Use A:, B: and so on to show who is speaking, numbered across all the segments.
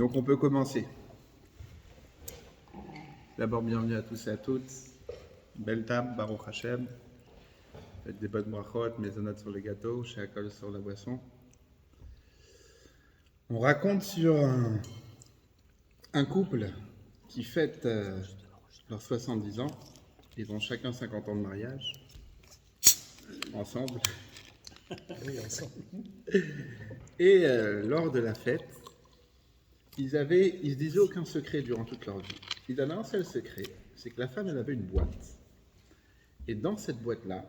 A: Donc on peut commencer. D'abord, bienvenue à tous et à toutes. Belle table, Baruch Hashem. Faites des bonnes brachot, maisonnettes sur les gâteaux, shakol sur la boisson. On raconte sur un couple qui fête leurs 70 ans. Ils ont chacun 50 ans de mariage. Ensemble.
B: Oui, ensemble.
A: Et lors de la fête, ils se disaient aucun secret durant toute leur vie. Ils avaient un seul secret, c'est que la femme, elle avait une boîte. Et dans cette boîte-là,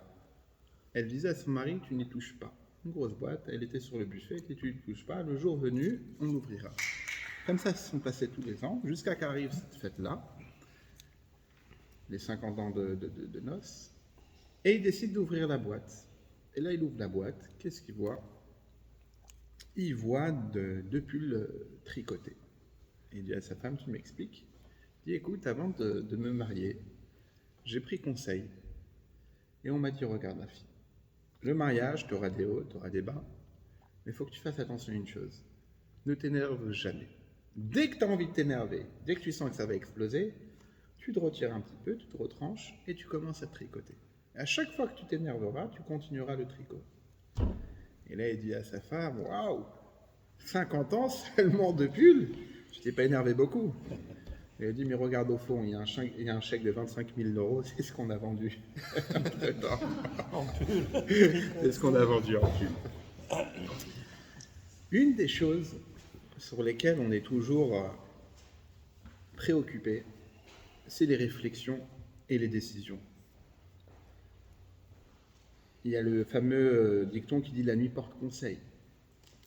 A: elle disait à son mari, tu n'y touches pas. Une grosse boîte, elle était sur le buffet, et tu n'y touches pas, le jour venu, on l'ouvrira. Comme ça, ils se sont passés tous les ans, jusqu'à qu'arrive cette fête-là, les 50 ans de noces, et il décide d'ouvrir la boîte. Et là, il ouvre la boîte, qu'est-ce qu'il voit? Il voit deux pulls tricotés. Et il dit à sa femme, tu m'expliques? Il dit, écoute, avant de me marier, j'ai pris conseil. Et on m'a dit, regarde ma fille, le mariage, tu auras des hauts, tu auras des bas, mais il faut que tu fasses attention à une chose. Ne t'énerve jamais. Dès que tu as envie de t'énerver, dès que tu sens que ça va exploser, tu te retires un petit peu, tu te retranches et tu commences à tricoter. Et à chaque fois que tu t'énerveras, tu continueras le tricot. Et là, il dit à sa femme, waouh, 50 ans, seulement de pulls, je t'ai pas énervé beaucoup. Et il dit, mais regarde au fond, il y a un chèque de 25 000 €, c'est ce qu'on a vendu.
B: En pull.
A: C'est ce qu'on a vendu en pull. Une des choses sur lesquelles on est toujours préoccupé, c'est les réflexions et les décisions. Il y a le fameux dicton qui dit « la nuit porte conseil ».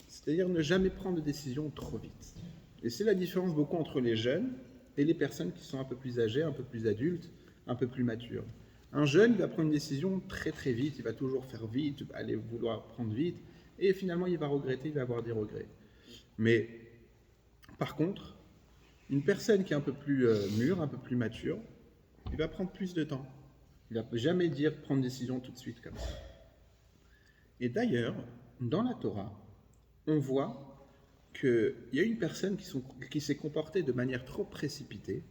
A: C'est-à-dire ne jamais prendre de décision trop vite. Et c'est la différence beaucoup entre les jeunes et les personnes qui sont un peu plus âgées, un peu plus adultes, un peu plus matures. Un jeune, il va prendre une décision très très vite, il va toujours faire vite, aller vouloir prendre vite, et finalement il va regretter, il va avoir des regrets. Mais par contre, une personne qui est un peu plus mûre, un peu plus mature, il va prendre plus de temps. Il ne va jamais dire prendre une décision tout de suite comme ça. Et d'ailleurs, dans la Torah, on voit qu'il y a une personne qui s'est comportée de manière trop précipitée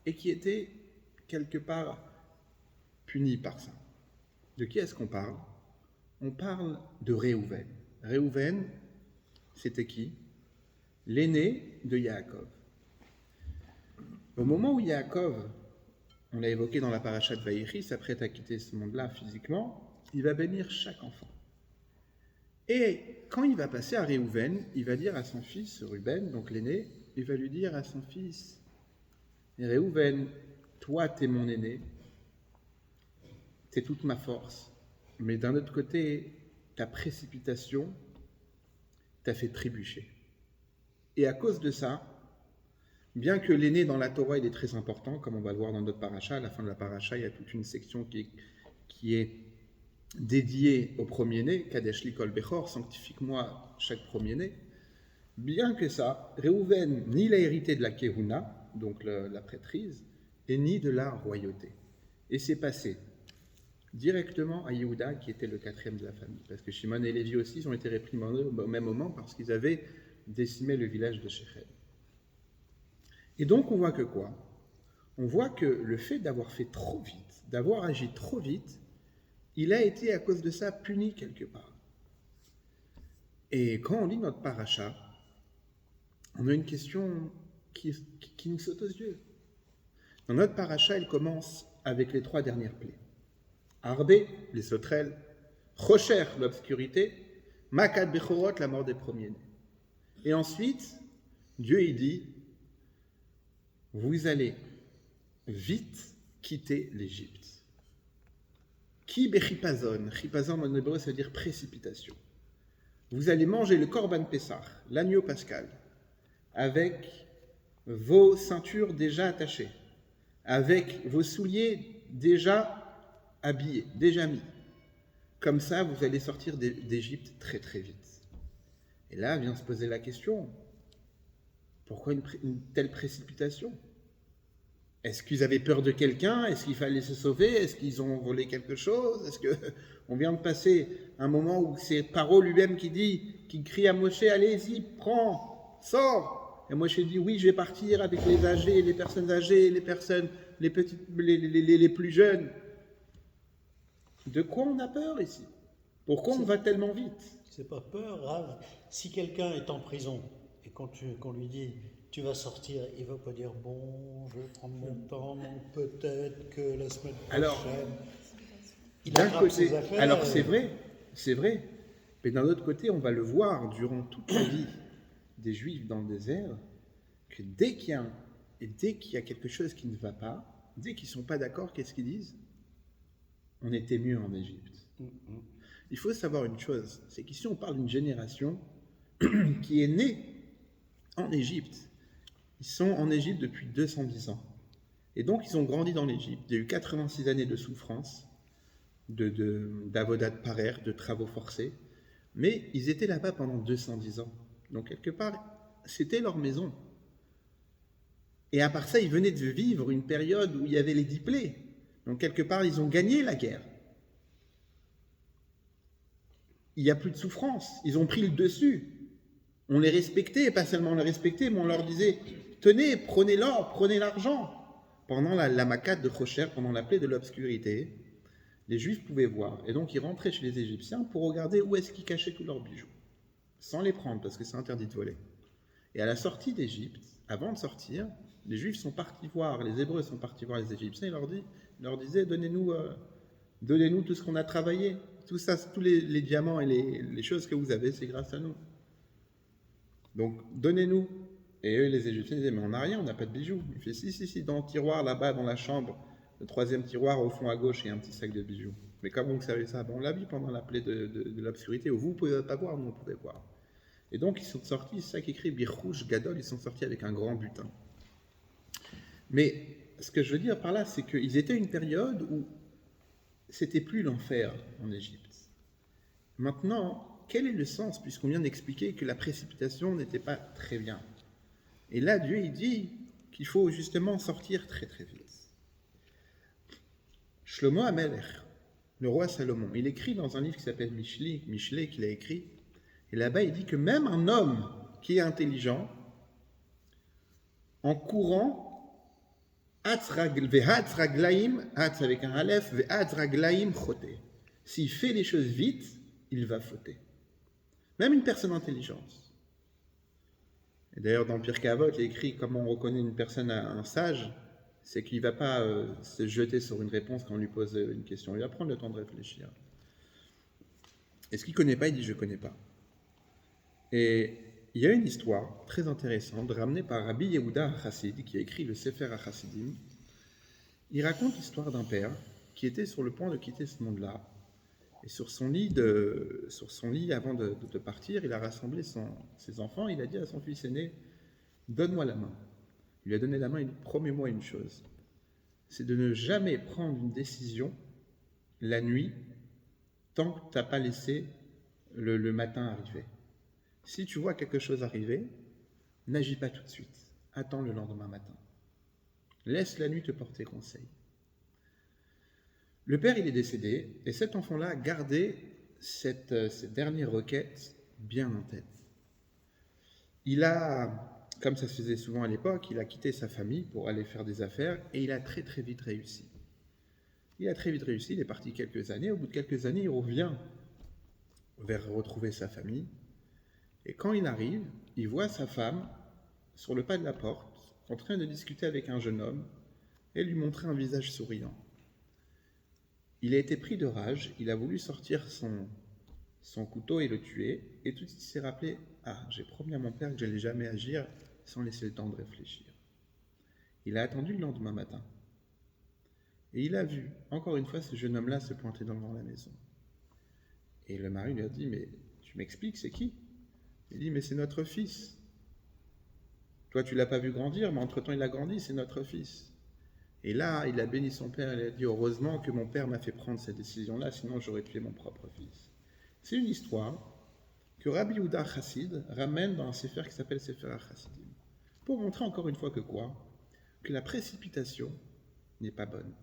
A: et qui était quelque part punie par ça. De qui est-ce qu'on parle? On parle de Réhouven. Réhouven, c'était qui? L'aîné de Yaakov. Au moment où Yaakov, on l'a évoqué dans la paracha de Vaïchi, s'apprête à quitter ce monde-là physiquement, il va bénir chaque enfant. Et quand il va passer à Réhouven, il va dire à son fils Ruben, donc l'aîné, il va lui dire à son fils, Réhouven, toi t'es mon aîné, t'es toute ma force, mais d'un autre côté, ta précipitation t'a fait trébucher. Et à cause de ça, bien que l'aîné dans la Torah il est très important, comme on va le voir dans notre paracha, à la fin de la paracha, il y a toute une section qui est dédiée au premier-né, Kadesh Likol Bechor, sanctifie-moi chaque premier-né. Bien que ça, Réhouven ni l'a hérité de la Kehuna, donc la prêtrise, et ni de la royauté. Et c'est passé directement à Yehuda, qui était le quatrième de la famille. Parce que Shimon et Lévi aussi ils ont été réprimandés au même moment parce qu'ils avaient décimé le village de Shechem. Et donc on voit que quoi? On voit que le fait d'avoir fait trop vite, d'avoir agi trop vite, il a été à cause de ça puni quelque part. Et quand on lit notre paracha, on a une question qui nous saute aux yeux. Dans notre paracha, elle commence avec les 3 dernières plaies. Arbé, les sauterelles, Rocher, l'obscurité, Makad Bechorot, la mort des premiers-nés. Et ensuite, Dieu il dit, vous allez vite quitter l'Égypte. Qui bechipazon? Chipazon en hébreu, ça veut dire précipitation. Vous allez manger le korban Pessah, l'agneau pascal, avec vos ceintures déjà attachées, avec vos souliers déjà habillés, déjà mis. Comme ça, vous allez sortir d'Égypte très très vite. Et là vient se poser la question, pourquoi une telle précipitation? Est-ce qu'ils avaient peur de quelqu'un? Est-ce qu'il fallait se sauver? Est-ce qu'ils ont volé quelque chose? Est-ce qu'on vient de passer un moment où c'est Paro lui-même qui crie à Moshe, allez-y, prends, sors. Et moi, j'ai dit, oui, je vais partir avec les âgés, les personnes âgées, les personnes, les petites, les plus jeunes. De quoi on a peur ici? Pourquoi on va tellement vite?
B: C'est pas peur, Rav. Si quelqu'un est en prison et qu'on lui dit tu vas sortir, il va pas dire bon, je vais prendre mon temps, peut-être que la semaine
A: Alors,
B: prochaine. Il
A: d'un
B: attrape
A: côté,
B: ses affaires.
A: alors c'est vrai, mais d'un autre côté, on va le voir durant toute la vie des Juifs dans le désert, que dès qu'il y a quelque chose qui ne va pas, dès qu'ils ne sont pas d'accord, qu'est-ce qu'ils disent? On était mieux en Égypte. Il faut savoir une chose, c'est qu'ici on parle d'une génération qui est née en Égypte. Ils sont en Égypte depuis 210 ans. Et donc ils ont grandi dans l'Égypte. Il y a eu 86 années de souffrance, d'avodat de parer, de travaux forcés. Mais ils étaient là-bas pendant 210 ans. Donc quelque part, c'était leur maison. Et à part ça, ils venaient de vivre une période où il y avait les 10 plaies. Donc quelque part, ils ont gagné la guerre. Il n'y a plus de souffrance. Ils ont pris le dessus. On les respectait, et pas seulement on les respectait, mais on leur disait tenez, prenez l'or, prenez l'argent. Pendant la macade de Khocher, pendant la plaie de l'obscurité, les Juifs pouvaient voir. Et donc ils rentraient chez les Égyptiens pour regarder où est-ce qu'ils cachaient tous leurs bijoux. Sans les prendre, parce que c'est interdit de voler. Et à la sortie d'Égypte, avant de sortir, les Juifs sont partis voir, les Hébreux sont partis voir les Égyptiens, ils leur disaient donnez-nous tout ce qu'on a travaillé. Tout ça, tous les diamants et les choses que vous avez, c'est grâce à nous. Donc, donnez-nous. Et eux, les Égyptiens, disaient, mais on n'a rien, on n'a pas de bijoux. Il fait, si, dans le tiroir, là-bas, dans la chambre, le 3e tiroir, au fond à gauche, il y a un petit sac de bijoux. Mais comment vous savez ça? On l'a vu pendant la plaie de l'obscurité, où vous ne pouvez pas voir, nous, on pouvait voir. Et donc, ils sont sortis, c'est ça qu'écrit Birrouche Gadol, ils sont sortis avec un grand butin. Mais, ce que je veux dire par là, c'est qu'ils étaient à une période où c'était plus l'enfer en Égypte. Maintenant, quel est le sens, puisqu'on vient d'expliquer que la précipitation n'était pas très bien? Et là, Dieu, il dit qu'il faut justement sortir très très vite. Shlomo Amelech, le roi Salomon, il écrit dans un livre qui s'appelle Michelet qu'il a écrit, et là-bas, il dit que même un homme qui est intelligent, en courant, avec un aleph, s'il fait les choses vite, il va fauter. Même une personne intelligente. Et d'ailleurs, dans Pirkei Avot, il est écrit comment on reconnaît une personne un sage, c'est qu'il ne va pas se jeter sur une réponse quand on lui pose une question. Il va prendre le temps de réfléchir. Et ce qu'il ne connaît pas, il dit je ne connais pas. Et il y a une histoire très intéressante ramenée par Rabbi Yehuda HaChassid, qui a écrit le Sefer HaChassidim. Il raconte l'histoire d'un père qui était sur le point de quitter ce monde-là. Et sur son lit, avant de partir, il a rassemblé ses enfants. Il a dit à son fils aîné, donne-moi la main. Il lui a donné la main et il dit, promets-moi une chose. C'est de ne jamais prendre une décision la nuit tant que tu n'as pas laissé le matin arriver. Si tu vois quelque chose arriver, n'agis pas tout de suite. Attends le lendemain matin. Laisse la nuit te porter conseil. Le père, il est décédé, et cet enfant-là a gardé cette dernière requête bien en tête. Il a, comme ça se faisait souvent à l'époque, il a quitté sa famille pour aller faire des affaires, et il a très très vite réussi. Il est parti quelques années, au bout de quelques années, il revient vers retrouver sa famille, et quand il arrive, il voit sa femme sur le pas de la porte, en train de discuter avec un jeune homme, et lui montrer un visage souriant. Il a été pris de rage, il a voulu sortir son couteau et le tuer, et tout de suite il s'est rappelé, j'ai promis à mon père que je n'allais jamais agir sans laisser le temps de réfléchir. Il a attendu le lendemain matin, et il a vu, encore une fois, ce jeune homme-là se pointer devant la maison. Et le mari lui a dit, mais tu m'expliques, c'est qui? Il dit, mais c'est notre fils. Toi, tu ne l'as pas vu grandir, mais entre-temps, il a grandi, c'est notre fils. Et là, il a béni son père, il a dit, heureusement que mon père m'a fait prendre cette décision-là, sinon j'aurais tué mon propre fils. C'est une histoire que Rabbi Yehuda Chassid ramène dans un sefer qui s'appelle Sefer HaChassidim, pour montrer encore une fois que quoi? Que la précipitation n'est pas bonne.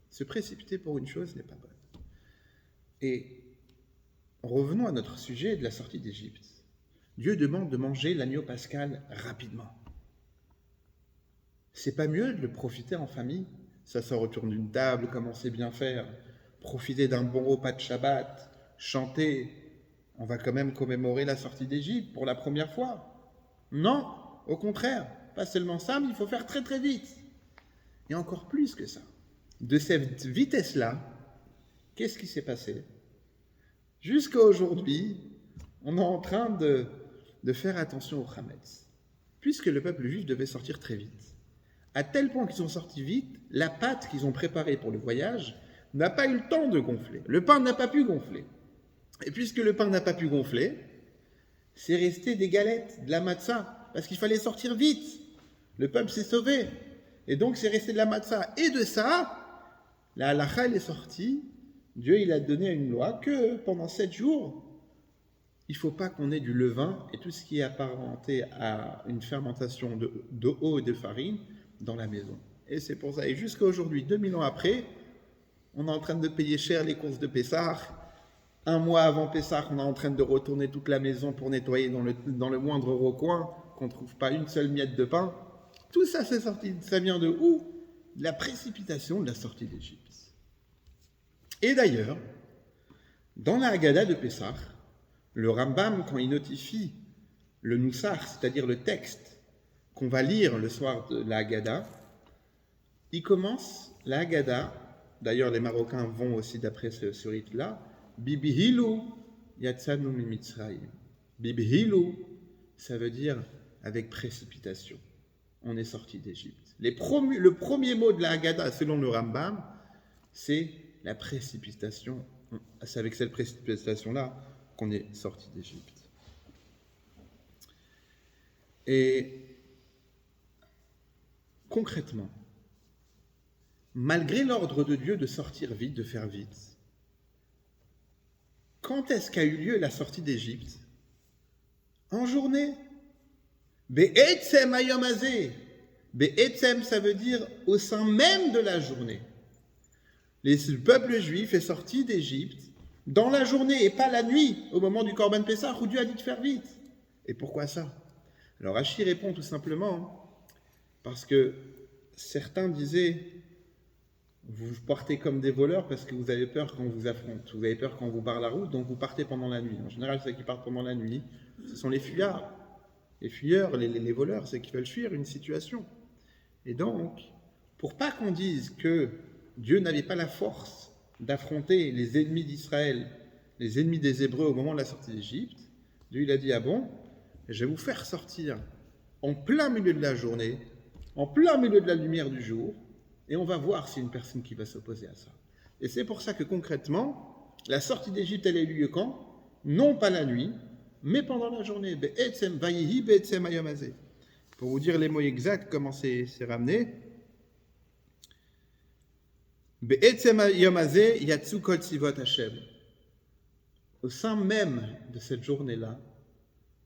A: Se précipiter pour une chose n'est pas bonne. Et revenons à notre sujet de la sortie d'Égypte. Dieu demande de manger l'agneau pascal rapidement. C'est pas mieux de le profiter en famille? Ça sort autour d'une table, comme on sait bien faire. Profiter d'un bon repas de Shabbat, chanter. On va quand même commémorer la sortie d'Égypte pour la première fois. Non, au contraire. Pas seulement ça, mais il faut faire très très vite. Et encore plus que ça. De cette vitesse-là, qu'est-ce qui s'est passé? Jusqu'à aujourd'hui, on est en train de faire attention au Hametz. Puisque le peuple juif devait sortir très vite. À tel point qu'ils sont sortis vite, la pâte qu'ils ont préparée pour le voyage n'a pas eu le temps de gonfler. Le pain n'a pas pu gonfler. Et puisque le pain n'a pas pu gonfler, c'est resté des galettes, de la matzah, parce qu'il fallait sortir vite. Le peuple s'est sauvé. Et donc c'est resté de la matzah. Et de ça, la halakha, elle est sortie. Dieu, il a donné une loi que pendant 7 jours, il ne faut pas qu'on ait du levain et tout ce qui est apparenté à une fermentation d'eau et de farine dans la maison. Et c'est pour ça. Et jusqu'à aujourd'hui, 2000 ans après, on est en train de payer cher les courses de Pessah. Un mois avant Pessah, on est en train de retourner toute la maison pour nettoyer dans le moindre recoin, qu'on ne trouve pas une seule miette de pain. Tout ça, c'est sorti. Ça vient de où? De la précipitation de la sortie d'Égypte. Et d'ailleurs, dans la Haggadah de Pessah, le Rambam, quand il notifie le Noussar, c'est-à-dire le texte qu'on va lire le soir de la Haggadah, il commence la Haggadah, d'ailleurs les Marocains vont aussi d'après ce rite-là, Bibihilu yatsanu mimitzrayim. Bibihilu, ça veut dire avec précipitation. On est sorti d'Égypte. Le premier mot de la Haggadah, selon le Rambam, c'est la précipitation. C'est avec cette précipitation-là qu'on est sorti d'Égypte. Et concrètement, malgré l'ordre de Dieu de sortir vite, de faire vite, quand est-ce qu'a eu lieu la sortie d'Égypte? En journée. Be'etzem hayom hazeh. Be'etzem, ça veut dire au sein même de la journée. Le peuple juif est sorti d'Égypte dans la journée et pas la nuit, au moment du Korban Pessah, où Dieu a dit de faire vite. Et pourquoi ça? Alors Rashi répond tout simplement parce que certains disaient vous partez comme des voleurs parce que vous avez peur quand on vous affronte, vous avez peur quand on vous barre la route, donc vous partez pendant la nuit. En général, ceux qui partent pendant la nuit, ce sont les fuyards. Les fuyeurs, les voleurs, c'est qu'ils veulent fuir une situation. Et donc, pour pas qu'on dise que Dieu n'avait pas la force d'affronter les ennemis d'Israël, les ennemis des Hébreux au moment de la sortie d'Égypte, Dieu il a dit, ah bon, je vais vous faire sortir en plein milieu de la journée, en plein milieu de la lumière du jour, et on va voir s'il y a une personne qui va s'opposer à ça. Et c'est pour ça que concrètement, la sortie d'Égypte, elle a eu lieu quand? Non pas la nuit, mais pendant la journée. Be'etzem vayihi be'etzem hayom hazeh. Pour vous dire les mots exacts, comment c'est ramené. Be'etzem hayom hazeh yatsu kol tzivot Hashem. Au sein même de cette journée-là,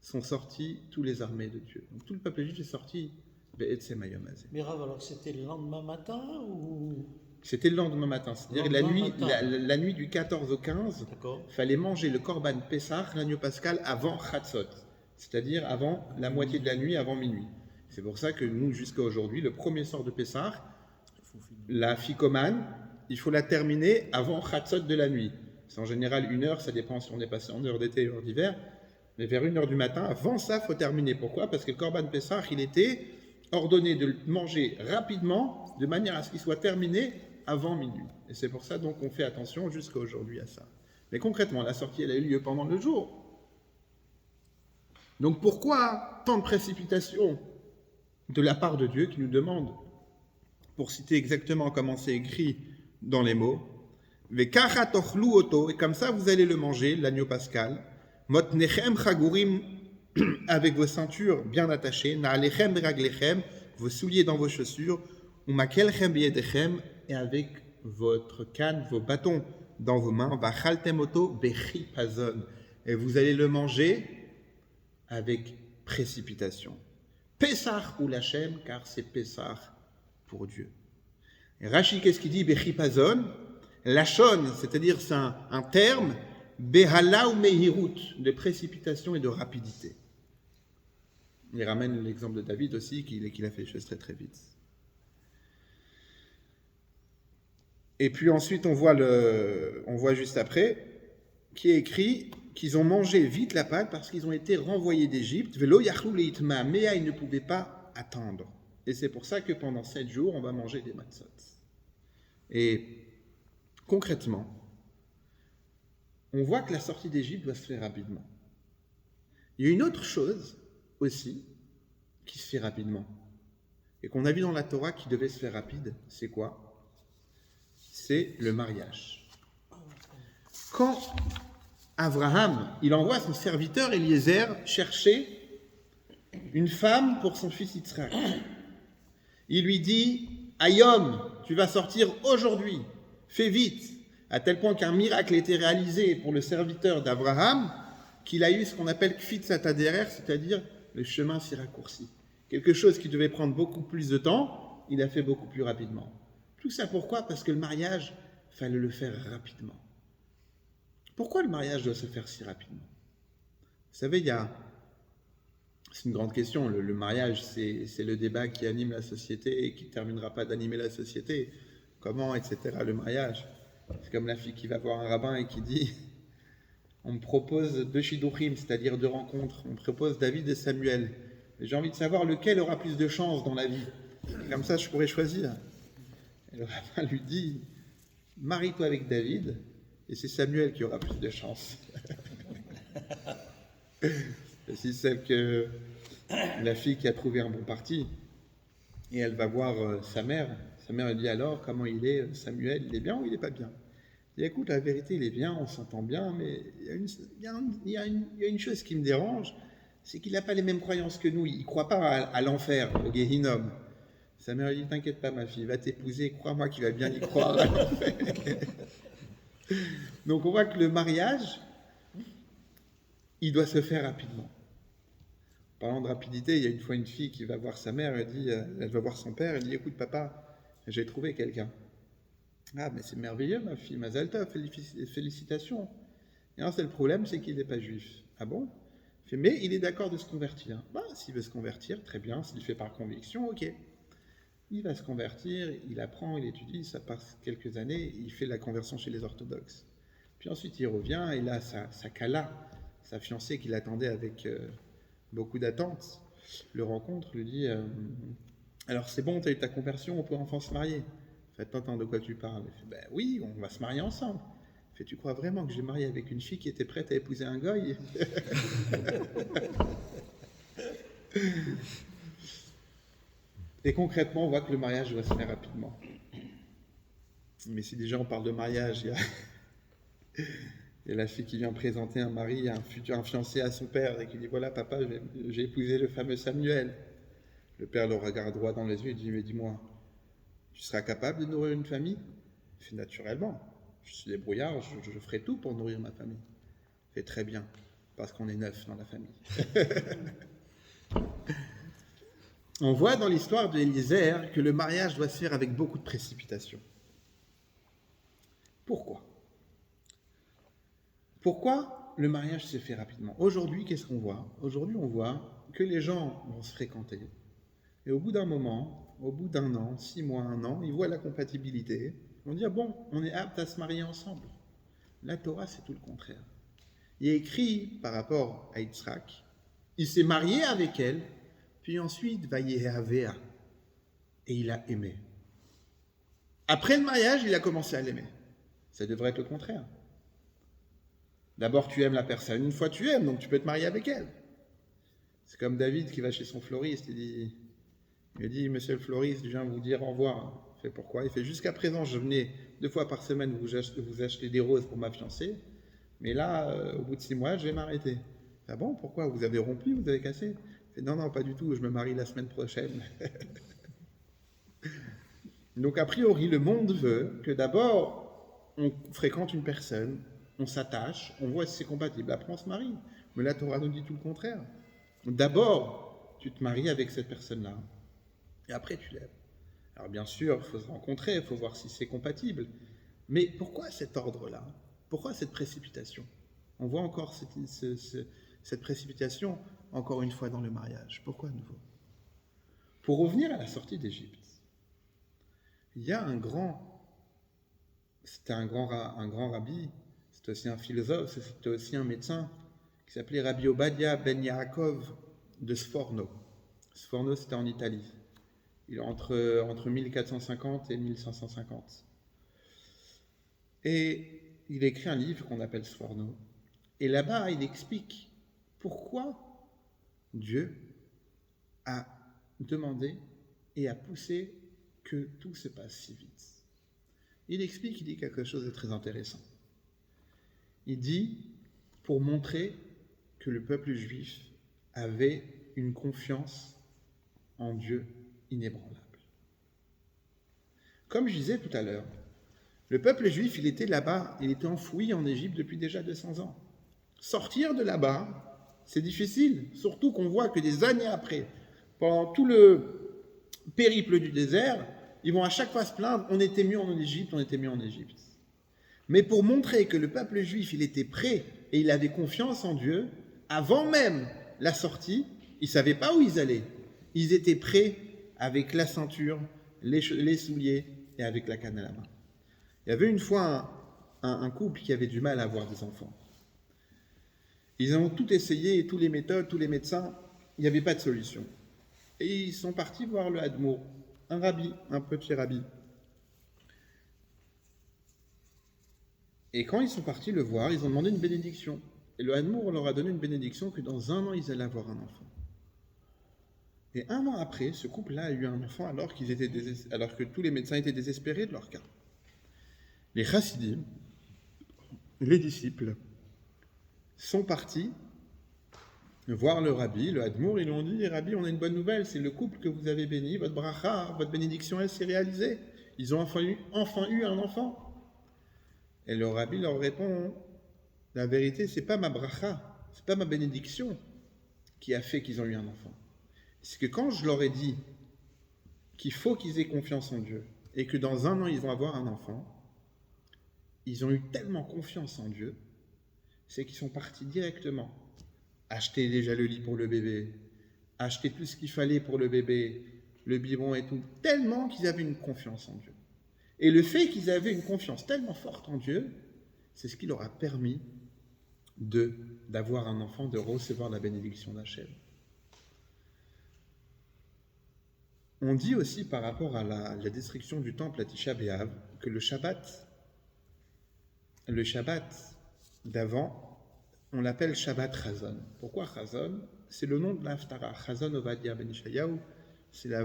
A: sont sortis tous les armées de Dieu. Donc tout le peuple juif est sorti. Be'etzem hayom hazeh.
B: Mais Rav, alors c'était le lendemain matin ou...
A: C'était le lendemain matin, c'est-à-dire la nuit du 14 au 15, il fallait manger le Korban Pessah, l'agneau pascal, avant Chatzot, c'est-à-dire avant la moitié de la nuit, avant minuit. C'est pour ça que nous, jusqu'à aujourd'hui, le premier soir de Pessah, la ficomane, il faut la terminer avant Chatzot de la nuit. C'est en général 1 heure, ça dépend si on est passé en heure d'été ou heure d'hiver, mais vers 1 heure du matin, avant ça, il faut terminer. Pourquoi? Parce que le Korban Pessah, il était ordonné de le manger rapidement, de manière à ce qu'il soit terminé avant minuit. Et c'est pour ça donc qu'on fait attention jusqu'à aujourd'hui à ça. Mais concrètement, la sortie, elle a eu lieu pendant le jour. Donc pourquoi tant de précipitation de la part de Dieu qui nous demande, pour citer exactement comment c'est écrit dans les mots, Vekachat tochlu oto, et comme ça vous allez le manger, l'agneau pascal, motnechem chagurim, avec vos ceintures bien attachées, na'alechem beraglechem, vos souliers dans vos chaussures, umakelchem biedechem, et avec votre canne, vos bâtons dans vos mains, vachaltemoto bechipazon, et vous allez le manger avec précipitation. Pessah ou l'Hachem, car c'est Pessah pour Dieu. Et Rashi, qu'est-ce qu'il dit? Bechipazon, lachon, c'est-à-dire c'est un terme, behala ou mehirut, de précipitation et de rapidité. Il ramène l'exemple de David aussi, qu'il a fait les choses très très vite. Et puis ensuite, on voit juste après, qui est écrit qu'ils ont mangé vite la pâte parce qu'ils ont été renvoyés d'Égypte. Velo yachlou leitma, mais ils ne pouvaient pas attendre. Et c'est pour ça que pendant 7 jours, on va manger des matzot. Et concrètement, on voit que la sortie d'Égypte doit se faire rapidement. Il y a une autre chose aussi qui se fait rapidement et qu'on a vu dans la Torah qui devait se faire rapide, c'est quoi? C'est le mariage. Quand Abraham, il envoie son serviteur Eliezer chercher une femme pour son fils Yitzhak, il lui dit « Ayom, tu vas sortir aujourd'hui, fais vite !» À tel point qu'un miracle a été réalisé pour le serviteur d'Abraham, qu'il a eu ce qu'on appelle Kfitz Ataderer, c'est-à-dire le chemin s'y raccourci. Quelque chose qui devait prendre beaucoup plus de temps, il a fait beaucoup plus rapidement. Tout ça pourquoi? Parce que le mariage, il fallait le faire rapidement. Pourquoi le mariage doit se faire si rapidement? Vous savez, c'est une grande question. Le mariage, c'est le débat qui anime la société et qui ne terminera pas d'animer la société. Comment, etc. Le mariage. C'est comme la fille qui va voir un rabbin et qui dit « On me propose 2 shidduchim, c'est-à-dire 2 rencontres. On me propose David et Samuel. Et j'ai envie de savoir lequel aura plus de chance dans la vie. Et comme ça, je pourrais choisir. » Et le rabbin lui dit « Marie-toi avec David et c'est Samuel qui aura plus de chance. » C'est celle que la fille qui a trouvé un bon parti et elle va voir sa mère. Sa mère elle dit alors comment il est Samuel, il est bien ou il est pas bien? Elle dit écoute la vérité il est bien, on s'entend bien, mais il y a une chose qui me dérange, c'est qu'il n'a pas les mêmes croyances que nous, il ne croit pas à l'enfer, au Gehinnom. Sa mère lui dit t'inquiète pas ma fille, va t'épouser, crois-moi qu'il va bien y croire. Donc on voit que le mariage il doit se faire rapidement. Parlant de rapidité, il y a une fois une fille qui va voir sa mère, elle va voir son père, elle dit écoute papa, j'ai trouvé quelqu'un. Ah mais c'est merveilleux ma fille, Mazal Tov, félicitations. Et alors c'est le problème, c'est qu'il n'est pas juif. Ah bon? Mais il est d'accord de se convertir. Bah s'il veut se convertir, très bien, s'il le fait par conviction, ok. Il va se convertir, il apprend, il étudie, ça passe quelques années, il fait la conversion chez les orthodoxes. Puis ensuite il revient et là sa kala, sa fiancée qui l'attendait avec beaucoup d'attente, le rencontre, lui dit alors c'est bon, tu as eu ta conversion, on peut enfin se marier. Fait attends, de quoi tu parles? Il fait ben oui, on va se marier ensemble. Il fait tu crois vraiment que j'ai marié avec une fille qui était prête à épouser un goy? Et concrètement, on voit que le mariage doit se faire rapidement. Mais si déjà on parle de mariage, il y a la fille qui vient présenter un mari, un fiancé à son père, et qui dit voilà papa, j'ai épousé le fameux Samuel. Le père le regarde droit dans les yeux et dit mais dis-moi, tu seras capable de nourrir une famille? Il fait naturellement, je suis débrouillard, je ferai tout pour nourrir ma famille. Il fait très bien, parce qu'on est 9 dans la famille. On voit dans l'histoire d'Eliezer que le mariage doit se faire avec beaucoup de précipitation. Pourquoi? Pourquoi le mariage se fait rapidement? Aujourd'hui, qu'est-ce qu'on voit? Aujourd'hui, on voit que les gens vont se fréquenter. Et au bout d'un moment, au bout d'un an, 6 mois, 1 an, ils voient la compatibilité. Ils vont dire, bon, on est apte à se marier ensemble. La Torah, c'est tout le contraire. Il est écrit par rapport à Yitzhak, il s'est marié avec elle, puis ensuite, Vayehavea, et il a aimé. Après le mariage, il a commencé à l'aimer. Ça devrait être le contraire. D'abord, tu aimes la personne, une fois tu aimes, donc tu peux te marier avec elle. C'est comme David qui va chez son fleuriste, il dit, monsieur le fleuriste, je viens vous dire au revoir. Il fait pourquoi? Il fait, jusqu'à présent, je venais 2 fois par semaine vous acheter des roses pour ma fiancée, mais là, au bout de 6 mois, je vais m'arrêter. Ah bon, pourquoi? Vous avez rompu, vous avez cassé? Il fait, non, pas du tout, je me marie la semaine prochaine. Donc, a priori, le monde veut que d'abord, on fréquente une personne, on s'attache, on voit si c'est compatible, après on se marie. Mais la Torah nous dit tout le contraire. D'abord, tu te maries avec cette personne-là, et après tu l'aimes. Alors bien sûr, il faut se rencontrer, il faut voir si c'est compatible. Mais pourquoi cet ordre-là? Pourquoi cette précipitation? On voit encore cette précipitation, encore une fois, dans le mariage. Pourquoi à nouveau? Pour revenir à la sortie d'Égypte, il y a un grand c'était un grand rabbi, c'était aussi un philosophe, c'était aussi un médecin, qui s'appelait Rabbi Obadia ben Yaakov de Sforno. Sforno, c'était en Italie, entre 1450 et 1550. Et il a écrit un livre qu'on appelle Sforno. Et là-bas, il explique pourquoi Dieu a demandé et a poussé que tout se passe si vite. Il dit quelque chose de très intéressant. Il dit, pour montrer que le peuple juif avait une confiance en Dieu inébranlable. Comme je disais tout à l'heure, le peuple juif, il était là-bas, il était enfoui en Égypte depuis déjà 200 ans. Sortir de là-bas, c'est difficile, surtout qu'on voit que des années après, pendant tout le périple du désert, ils vont à chaque fois se plaindre, on était mieux en Égypte, on était mieux en Égypte. Mais pour montrer que le peuple juif, il était prêt et il avait confiance en Dieu, avant même la sortie, ils ne savaient pas où ils allaient. Ils étaient prêts avec la ceinture, les souliers et avec la canne à la main. Il y avait une fois un couple qui avait du mal à avoir des enfants. Ils ont tout essayé, toutes les méthodes, tous les médecins, il n'y avait pas de solution. Et ils sont partis voir le Hadmour, un rabbi, un petit rabbi. Et quand ils sont partis le voir, ils ont demandé une bénédiction. Et le Hadmour leur a donné une bénédiction que dans 1 an, ils allaient avoir un enfant. Et 1 an après, ce couple-là a eu un enfant alors que tous les médecins étaient désespérés de leur cas. Les chassidim, les disciples, sont partis voir le rabbi, le Hadmour, ils lui ont dit, rabbi, on a une bonne nouvelle, c'est le couple que vous avez béni, votre bracha, votre bénédiction, elle s'est réalisée. Ils ont enfin eu un enfant. Et le rabbi leur répond, la vérité, c'est pas ma bracha, c'est pas ma bénédiction qui a fait qu'ils ont eu un enfant. C'est que quand je leur ai dit qu'il faut qu'ils aient confiance en Dieu et que dans 1 an, ils vont avoir un enfant, ils ont eu tellement confiance en Dieu, c'est qu'ils sont partis directement acheter déjà le lit pour le bébé, acheter tout ce qu'il fallait pour le bébé, le biberon et tout, tellement qu'ils avaient une confiance en Dieu. Et le fait qu'ils avaient une confiance tellement forte en Dieu, c'est ce qui leur a permis d'avoir un enfant, de recevoir la bénédiction d'Hachem. On dit aussi par rapport à la destruction du temple à Tisha B'Av que le Shabbat d'avant, on l'appelle Shabbat Chazon. Pourquoi Chazon? C'est le nom de l'Haftara. Chazon Ovadia ben Ishayahu, ça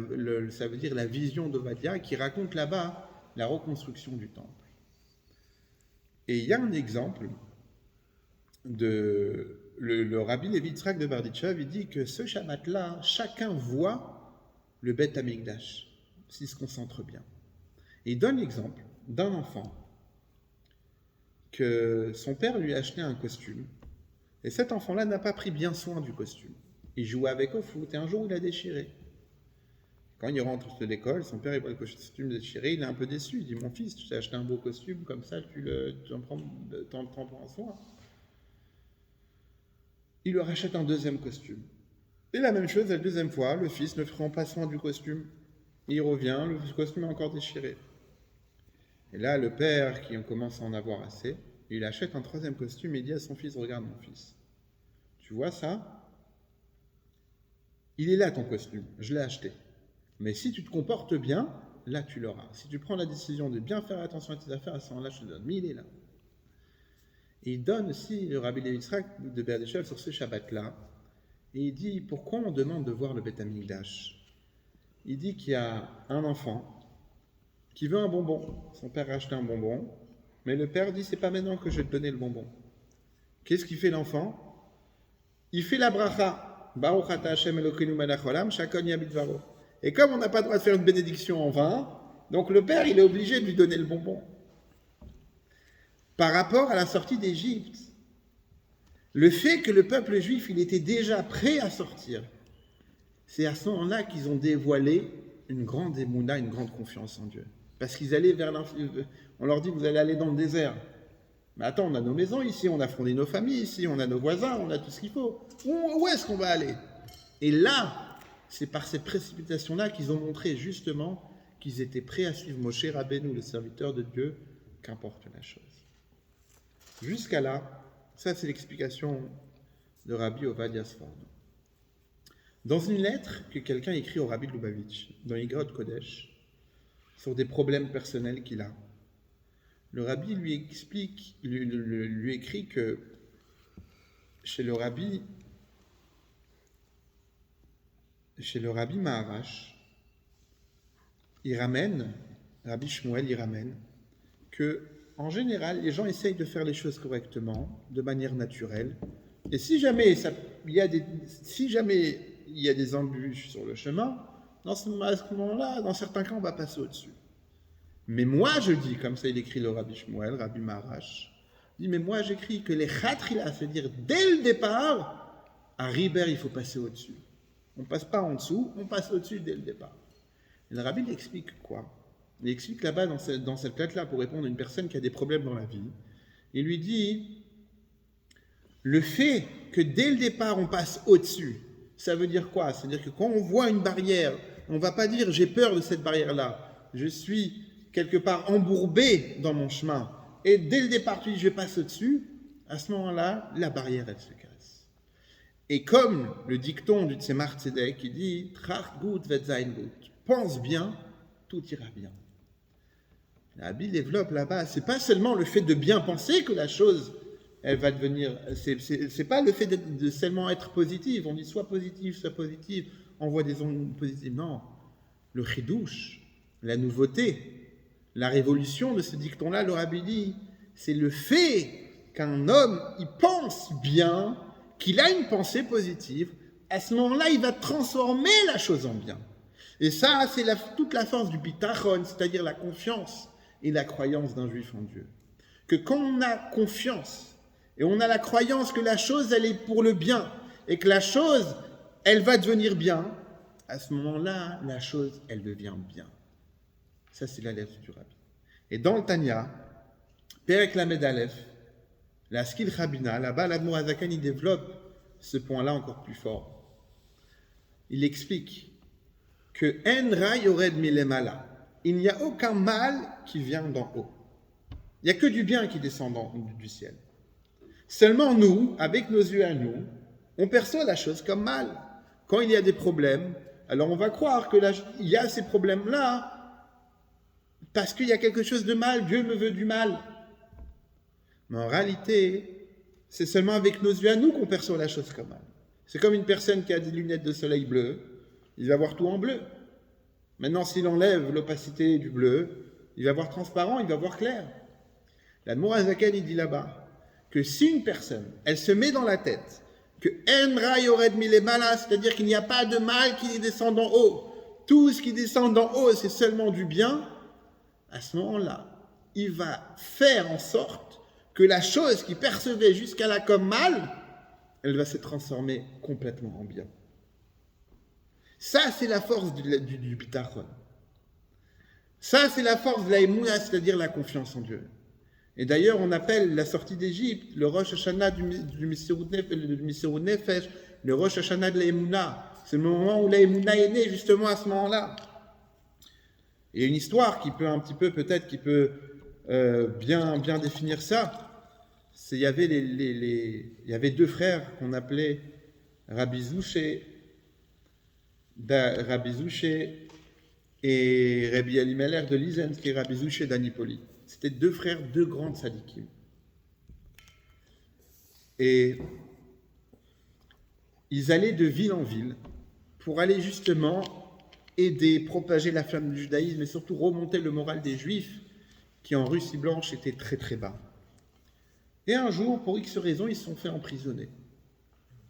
A: veut dire la vision d'Ovadia qui raconte là-bas la reconstruction du temple. Et il y a un exemple le rabbi Levi Yitzhak de Berditchev, il dit que ce Shabbat-là, chacun voit le Beth Amikdash, s'il se concentre bien. Et il donne l'exemple d'un enfant que son père lui a acheté un costume, et cet enfant-là n'a pas pris bien soin du costume. Il jouait avec au foot, et un jour il a déchiré. Quand il rentre de l'école, son père il voit le costume déchiré, il est un peu déçu. Il dit, mon fils, tu t'es acheté un beau costume, comme ça tu en prends soin. Il lui rachète un 2e costume. Et la même chose, la 2e fois, le fils ne prend pas soin du costume. Il revient, le costume est encore déchiré. Et là, le père, qui commence à en avoir assez, il achète un 3e costume et dit à son fils, regarde mon fils, tu vois ça? Il est là ton costume, je l'ai acheté. Mais si tu te comportes bien, là tu l'auras. Si tu prends la décision de bien faire attention à tes affaires, à ce moment-là je te donne. Mais il est là. Et il donne aussi le rabbi Levi Yitzhak de Berditchev sur ce Shabbat-là. Et il dit, pourquoi on demande de voir le Beth Amikdash? Il dit qu'il y a un enfant qui veut un bonbon. Son père a acheté un bonbon, mais le père dit, c'est pas maintenant que je vais te donner le bonbon. Qu'est-ce qu'il fait l'enfant? Il fait la bracha. Baruch ata Hashem Elokeinu melech haolam, shakon yabit varo. Et comme on n'a pas le droit de faire une bénédiction en vain, donc le père, il est obligé de lui donner le bonbon. Par rapport à la sortie d'Égypte, le fait que le peuple juif, il était déjà prêt à sortir, c'est à ce moment-là qu'ils ont dévoilé une grande émouna, une grande confiance en Dieu. Parce qu'ils allaient vers on leur dit, vous allez aller dans le désert. Mais attends, on a nos maisons ici, on a fondé nos familles ici, on a nos voisins, on a tout ce qu'il faut. Où est-ce qu'on va aller? Et là, c'est par cette précipitation-là qu'ils ont montré justement qu'ils étaient prêts à suivre Moshe Rabbeinu, le serviteur de Dieu, qu'importe la chose. Jusqu'à là, ça c'est l'explication de Rabbi Ovadia Sforno. Dans une lettre que quelqu'un écrit au Rabbi de Lubavitch, dans Igrot Kodesh, sur des problèmes personnels qu'il a, le Rabbi lui explique, lui écrit que chez le Rabbi Maharash, Rabbi Shmuel, il ramène que, en général, les gens essayent de faire les choses correctement, de manière naturelle, et si jamais il y a des embûches sur le chemin, à ce moment-là, dans certains cas, on va passer au-dessus. Mais moi, je dis, comme ça il écrit le Rabbi Shmuel, Rabbi Maharash, il dit, mais moi j'écris que les khatrila, c'est-à-dire dès le départ, à Riber, il faut passer au-dessus. On ne passe pas en dessous, on passe au-dessus dès le départ. Et le Rabbi il explique quoi? Il explique là-bas, dans cette lettre-là, pour répondre à une personne qui a des problèmes dans la vie, il lui dit, le fait que dès le départ, on passe au-dessus, ça veut dire quoi? C'est-à-dire que quand on voit une barrière, on ne va pas dire, j'ai peur de cette barrière-là, je suis quelque part embourbé dans mon chemin, et dès le départ, tu dis, je passe au-dessus, à ce moment-là, la barrière, elle se casse. Et comme le dicton du Tzemach Tzedek, qui dit, Tracht gut wird sein gut, pense bien, tout ira bien. La Bible développe là-bas, c'est pas seulement le fait de bien penser que la chose, elle va devenir, c'est pas le fait de seulement être positive, on dit soit positive, on voit des ondes positives, non. Le chidouche, la nouveauté, la révolution de ce dicton-là, le Rabbi dit, c'est le fait qu'un homme, il pense bien, qu'il a une pensée positive, à ce moment-là, il va transformer la chose en bien. Et ça, c'est toute la force du bitachon, c'est-à-dire la confiance et la croyance d'un juif en Dieu. Que quand on a confiance, et on a la croyance que la chose, elle est pour le bien, et que la chose, elle va devenir bien, à ce moment-là, la chose, elle devient bien. Ça, c'est la lettre du Rabbi. Et dans le Tanya, Perek Lamed Aleph, la Skil Rabina, là-bas, l'Admour Azakan, il développe ce point-là encore plus fort. Il explique que En Ra Yored Milemala, il n'y a aucun mal qui vient d'en haut. Il n'y a que du bien qui descend du ciel. Seulement nous, avec nos yeux à nous, on perçoit la chose comme mal. Quand il y a des problèmes, alors on va croire qu'il y a ces problèmes-là parce qu'il y a quelque chose de mal, Dieu me veut du mal. Mais en réalité, c'est seulement avec nos yeux à nous qu'on perçoit la chose comme mal. C'est comme une personne qui a des lunettes de soleil bleues, il va voir tout en bleu. Maintenant, s'il enlève l'opacité du bleu, il va voir transparent, il va voir clair. L'Admour Azaken, il dit là-bas que si une personne, elle se met dans la tête que En Ra Yored Milemala, c'est-à-dire qu'il n'y a pas de mal qui descend d'en haut, tout ce qui descend d'en haut, c'est seulement du bien, à ce moment-là, il va faire en sorte que la chose qu'il percevait jusqu'à là comme mal, elle va se transformer complètement en bien. Ça, c'est la force du bitachon. Ça, c'est la force de la émouna, c'est-à-dire la confiance en Dieu. Et d'ailleurs, on appelle la sortie d'Égypte le Rosh Hashanah du Messirut Nefesh, le Rosh Hashanah de la émouna. C'est le moment où la émouna est née, justement à ce moment-là. Et une histoire qui peut un petit peu, peut-être, qui peut bien définir ça, c'est il y avait deux frères qu'on appelait Rabbi Zouché et Rabbi Elimelech de Lizensk et Rabbi Zouché d'Anipoli. C'était deux frères, deux grandes sadikim. Et ils allaient de ville en ville pour aller justement aider, propager la flamme du judaïsme et surtout remonter le moral des juifs qui en Russie blanche était très très bas. Et un jour, pour X raisons, ils se sont fait emprisonner,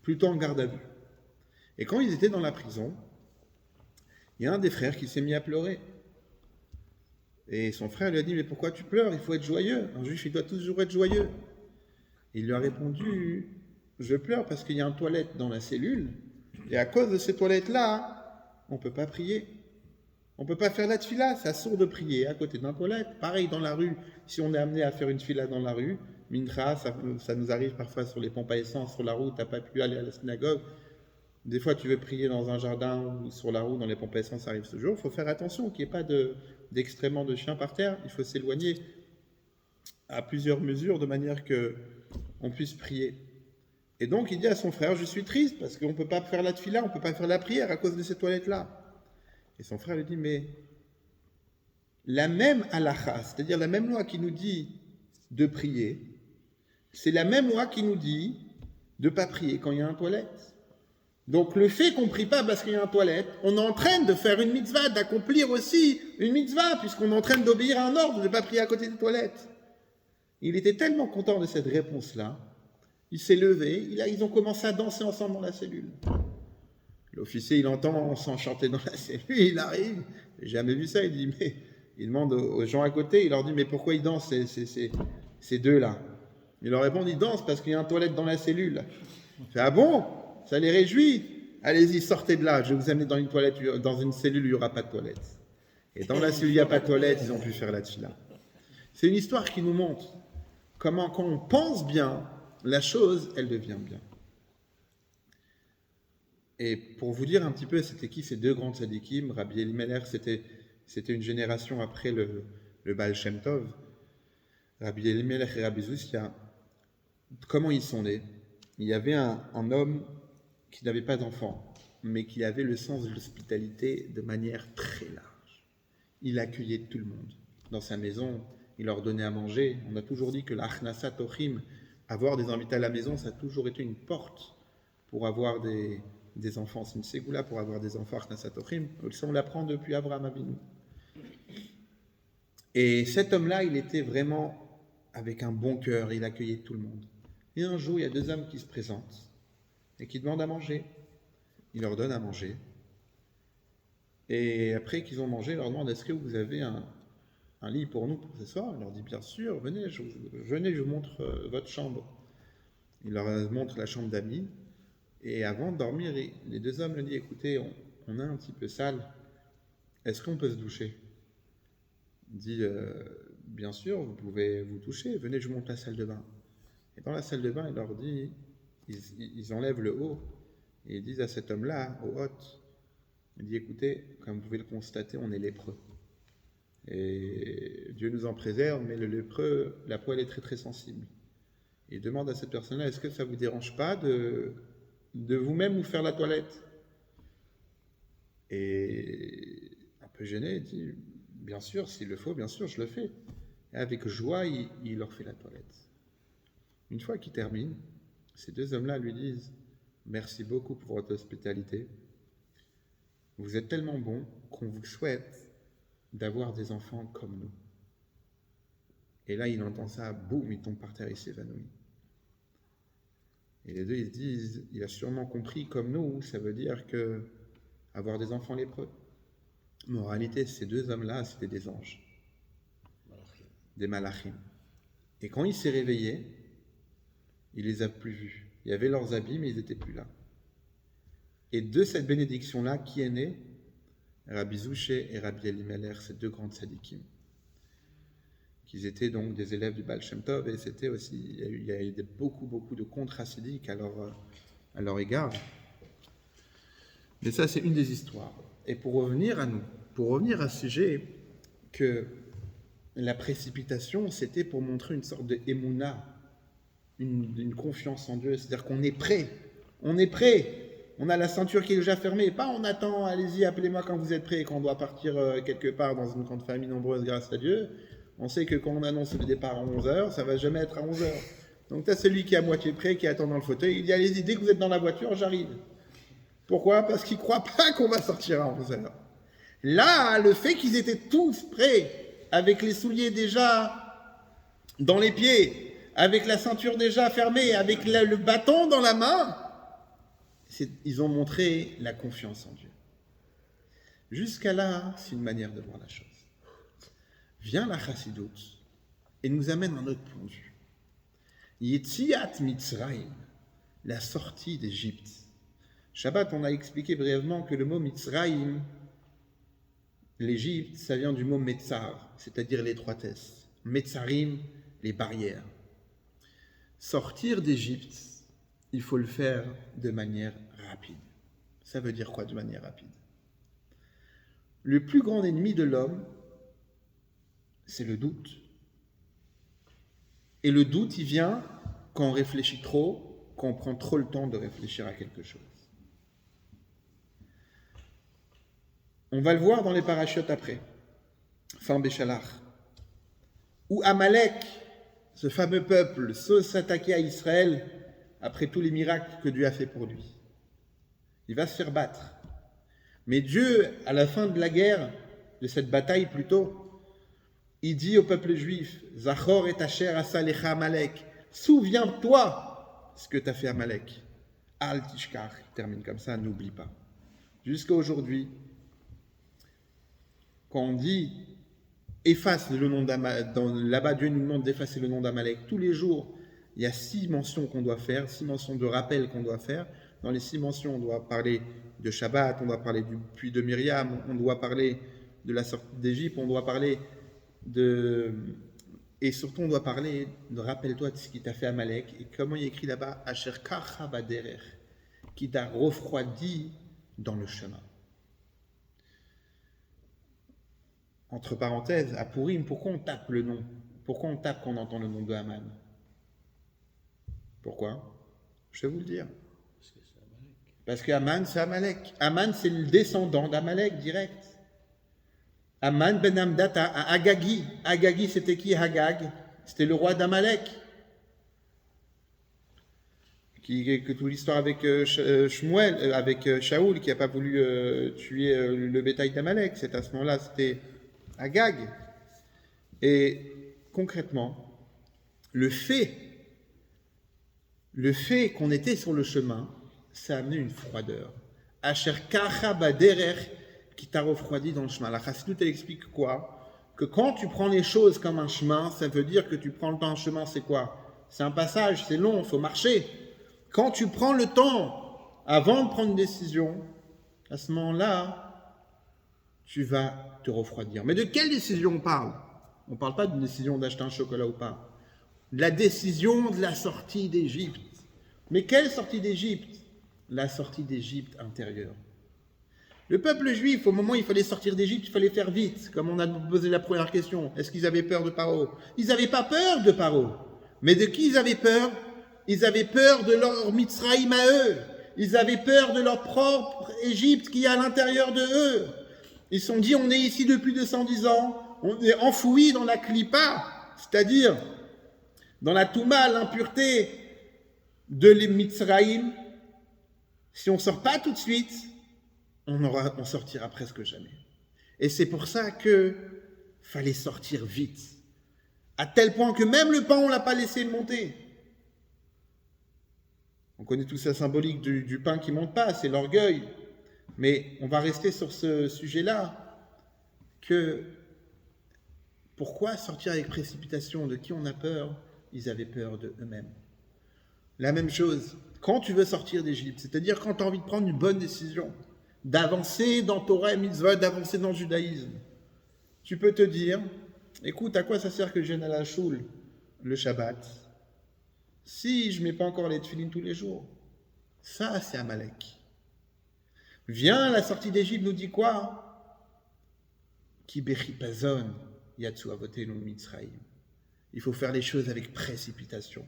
A: plutôt en garde à vue. Et quand ils étaient dans la prison, il y a un des frères qui s'est mis à pleurer. Et son frère lui a dit, mais pourquoi tu pleures? Il faut être joyeux. Un juif, il doit toujours être joyeux. Et il lui a répondu, je pleure parce qu'il y a une toilette dans la cellule, et à cause de ces toilettes-là, on ne peut pas prier. On ne peut pas faire la tfila, c'est assourd de prier à côté d'une toilette. Pareil dans la rue, si on est amené à faire une tfila dans la rue, mincha, ça nous arrive parfois sur les pompes à essence, sur la route, tu n'as pas pu aller à la synagogue. Des fois, tu veux prier dans un jardin ou sur la route, dans les pompes à essence, ça arrive toujours. Il faut faire attention qu'il n'y ait pas d'excréments de chiens par terre, il faut s'éloigner. à plusieurs mesures de manière que on puisse prier. Et donc il dit à son frère, je suis triste parce qu'on ne peut pas faire la tfila, on ne peut pas faire la prière à cause de ces toilettes-là. Et son frère lui dit, mais la même halakha, c'est-à-dire la même loi qui nous dit de prier, c'est la même loi qui nous dit de ne pas prier quand il y a un toilette. Donc le fait qu'on ne prie pas parce qu'il y a un toilette, on entraîne de faire une mitzvah, d'accomplir aussi une mitzvah, puisqu'on entraîne d'obéir à un ordre, de ne pas prier à côté des toilettes. Il était tellement content de cette réponse-là, il s'est levé, ils ont commencé à danser ensemble dans la cellule. L'officier, il entend s'enchanter dans la cellule, il arrive, j'ai jamais vu ça, il dit, mais il demande aux gens à côté, il leur dit, mais pourquoi ils dansent ces deux-là? Il leur répond, ils dansent parce qu'il y a une toilette dans la cellule. Il fait, ah bon? Ça les réjouit? Allez-y, sortez de là, je vais vous amener dans une toilette, dans une cellule où il n'y aura pas de toilette. Et dans la cellule où il n'y a pas de toilette, ils ont pu faire la tfila. C'est une histoire qui nous montre comment, quand on pense bien, la chose, elle devient bien. Et pour vous dire un petit peu, c'était qui ces deux grands tzadikim? Rabbi Elimelech, c'était une génération après le Baal Shem Tov. Rabbi Elimelech et Rabbi Zusia, comment ils sont nés? Il y avait un homme qui n'avait pas d'enfant, mais qui avait le sens de l'hospitalité de manière très large. Il accueillait tout le monde. Dans sa maison, il leur donnait à manger. On a toujours dit que l'Achnasat Ochim, avoir des invités à la maison, ça a toujours été une porte pour avoir des enfants. C'est une ségoula pour avoir des enfants, Achnasat Ochim. Ça, on l'apprend depuis Abraham Avinu. Et cet homme-là, il était vraiment avec un bon cœur, il accueillait tout le monde. Et un jour, il y a deux hommes qui se présentent et qui demandent à manger. Il leur donne à manger. Et après qu'ils ont mangé, il leur demande, est-ce que vous avez un lit pour nous pour ce soir? Il leur dit, bien sûr, venez, je vous montre votre chambre. Il leur montre la chambre d'amis. Et avant de dormir, les deux hommes lui disent, écoutez, on est un petit peu sale. Est-ce qu'on peut se doucher? Il dit, bien sûr, vous pouvez vous toucher. Venez, je vous montre la salle de bain. Et dans la salle de bain, il leur dit, ils enlèvent le haut et ils disent à cet homme-là, au hôte, il dit, écoutez, comme vous pouvez le constater, on est lépreux. Et Dieu nous en préserve, mais le lépreux, la peau, elle est très très sensible. Il demande à cette personne-là, est-ce que ça ne vous dérange pas de vous-même vous faire la toilette? Et un peu gêné, il dit, bien sûr, s'il le faut, bien sûr, je le fais. Et avec joie, il leur fait la toilette. Une fois qu'il termine, ces deux hommes-là lui disent, merci beaucoup pour votre hospitalité. Vous êtes tellement bons qu'on vous souhaite d'avoir des enfants comme nous. Et là, il entend ça, boum, il tombe par terre, il s'évanouit. Et les deux, ils se disent, il a sûrement compris comme nous, ça veut dire que avoir des enfants lépreux. Mais en réalité, ces deux hommes-là, c'était des anges, des malachim. Et quand il s'est réveillé, il les a plus vus. Il y avait leurs habits, mais ils n'étaient plus là. Et de cette bénédiction-là, qui est née? Rabbi Zouché et Rabbi Elimelech, ces deux grands tzadikim, qui étaient donc des élèves du Baal Shem Tov, et c'était aussi, il y a eu beaucoup de contre chassidiques à leur égard. Mais ça, c'est une des histoires. Et pour revenir à nous, pour revenir à ce sujet, que la précipitation, c'était pour montrer une sorte de émouna, une confiance en Dieu, c'est-à-dire qu'on est prêt, on a la ceinture qui est déjà fermée, pas on attend, allez-y, appelez-moi quand vous êtes prêts, quand on doit partir quelque part dans une grande famille nombreuse grâce à Dieu. On sait que quand on annonce le départ à 11h, ça va jamais être à 11h. Donc tu as celui qui est à moitié prêt, qui attend dans le fauteuil, il dit allez-y, dès que vous êtes dans la voiture, j'arrive. Pourquoi? Parce qu'il ne croit pas qu'on va sortir à 11h. Là, le fait qu'ils étaient tous prêts, avec les souliers déjà dans les pieds, avec la ceinture déjà fermée, avec le bâton dans la main, ils ont montré la confiance en Dieu. Jusqu'à là, c'est une manière de voir la chose. Vient la chassidoute et nous amène à notre point de vue. Yetziat Mitzrayim, la sortie d'Égypte. Shabbat, on a expliqué brièvement que le mot Mitzrayim, l'Égypte, ça vient du mot Metzar, c'est-à-dire l'étroitesse. Metzarim, les barrières. Sortir d'Égypte, il faut le faire de manière rapide. Ça veut dire quoi de manière rapide? Le plus grand ennemi de l'homme, c'est le doute. Et le doute, il vient quand on réfléchit trop, quand on prend trop le temps de réfléchir à quelque chose. On va le voir dans les parachutes après. Fin Béchalach. Où Amalek, ce fameux peuple, s'ose s'attaquer à Israël après tous les miracles que Dieu a fait pour lui. Il va se faire battre. Mais Dieu, à la fin de la guerre, de cette bataille plutôt, il dit au peuple juif, Zachor et Asher asalecha Amalek, souviens-toi ce que t'as fait Amalek. Al Tishkar, il termine comme ça, n'oublie pas. Jusqu'à aujourd'hui, quand on dit efface le nom d'Amalek, là-bas Dieu nous demande d'effacer le nom d'Amalek tous les jours, il y a 6 mentions qu'on doit faire, 6 mentions de rappel qu'on doit faire. Dans les 6 mentions, on doit parler de Shabbat, on doit parler du puits de Myriam, on doit parler de la sortie d'Égypte, on doit parler de... Et surtout, on doit parler de rappelle-toi de ce qui t'a fait Amalek. Et comment il est écrit là-bas, Asher kacha baderer, qui t'a refroidi dans le chemin. Entre parenthèses, à Pourim, pourquoi on tape le nom? Pourquoi on tape quand on entend le nom de Haman? Pourquoi? Je vais vous le dire. Parce que Haman, c'est Amalek. Haman, c'est le descendant d'Amalek, direct. Haman ben Hamdat à Agagi. Agagi, c'était qui Agag? C'était le roi d'Amalek. Que toute l'histoire avec Shmuel, avec Shaoul, qui n'a pas voulu tuer le bétail d'Amalek. C'est à ce moment-là, c'était Agag. Et concrètement, le fait qu'on était sur le chemin, ça a amené une froideur. Asher kacha baderer, qui t'a refroidi dans le chemin. La Chassidut, elle explique quoi? Que quand tu prends les choses comme un chemin, ça veut dire que tu prends le temps un chemin, c'est quoi? C'est un passage, c'est long, il faut marcher. Quand tu prends le temps avant de prendre une décision, à ce moment-là, tu vas te refroidir. Mais de quelle décision on parle? On ne parle pas d'une décision d'acheter un chocolat ou pas. La décision de la sortie d'Égypte. Mais quelle sortie d'Égypte? La sortie d'Égypte intérieure. Le peuple juif, au moment où il fallait sortir d'Égypte, il fallait faire vite, comme on a posé la première question. Est-ce qu'ils avaient peur de Paro? Ils n'avaient pas peur de Paro. Mais de qui ils avaient peur? Ils avaient peur de leur Mitzraïm à eux. Ils avaient peur de leur propre Égypte qui est à l'intérieur de eux. Ils se sont dit, on est ici depuis 210 ans, on est enfoui dans la klipa, c'est-à-dire dans la touma, l'impureté de les Mitzraïm. Si on ne sort pas tout de suite, on sortira presque jamais. Et c'est pour ça que fallait sortir vite. À tel point que même le pain, on ne l'a pas laissé monter. On connaît tout ça symbolique du pain qui ne monte pas, c'est l'orgueil. Mais on va rester sur ce sujet-là. Pourquoi sortir avec précipitation? De qui on a peur? Ils avaient peur de eux-mêmes. La même chose, quand tu veux sortir d'Égypte, c'est-à-dire quand tu as envie de prendre une bonne décision, d'avancer dans Torah et Mitzvah, d'avancer dans le judaïsme, tu peux te dire, écoute, à quoi ça sert que je vienne à la choule le Shabbat si je ne mets pas encore les tefilines tous les jours? Ça, c'est Amalek. Viens, la sortie d'Égypte nous dit quoi? Ki bechipazon yatsu avotenu Mitzrayim. Il faut faire les choses avec précipitation.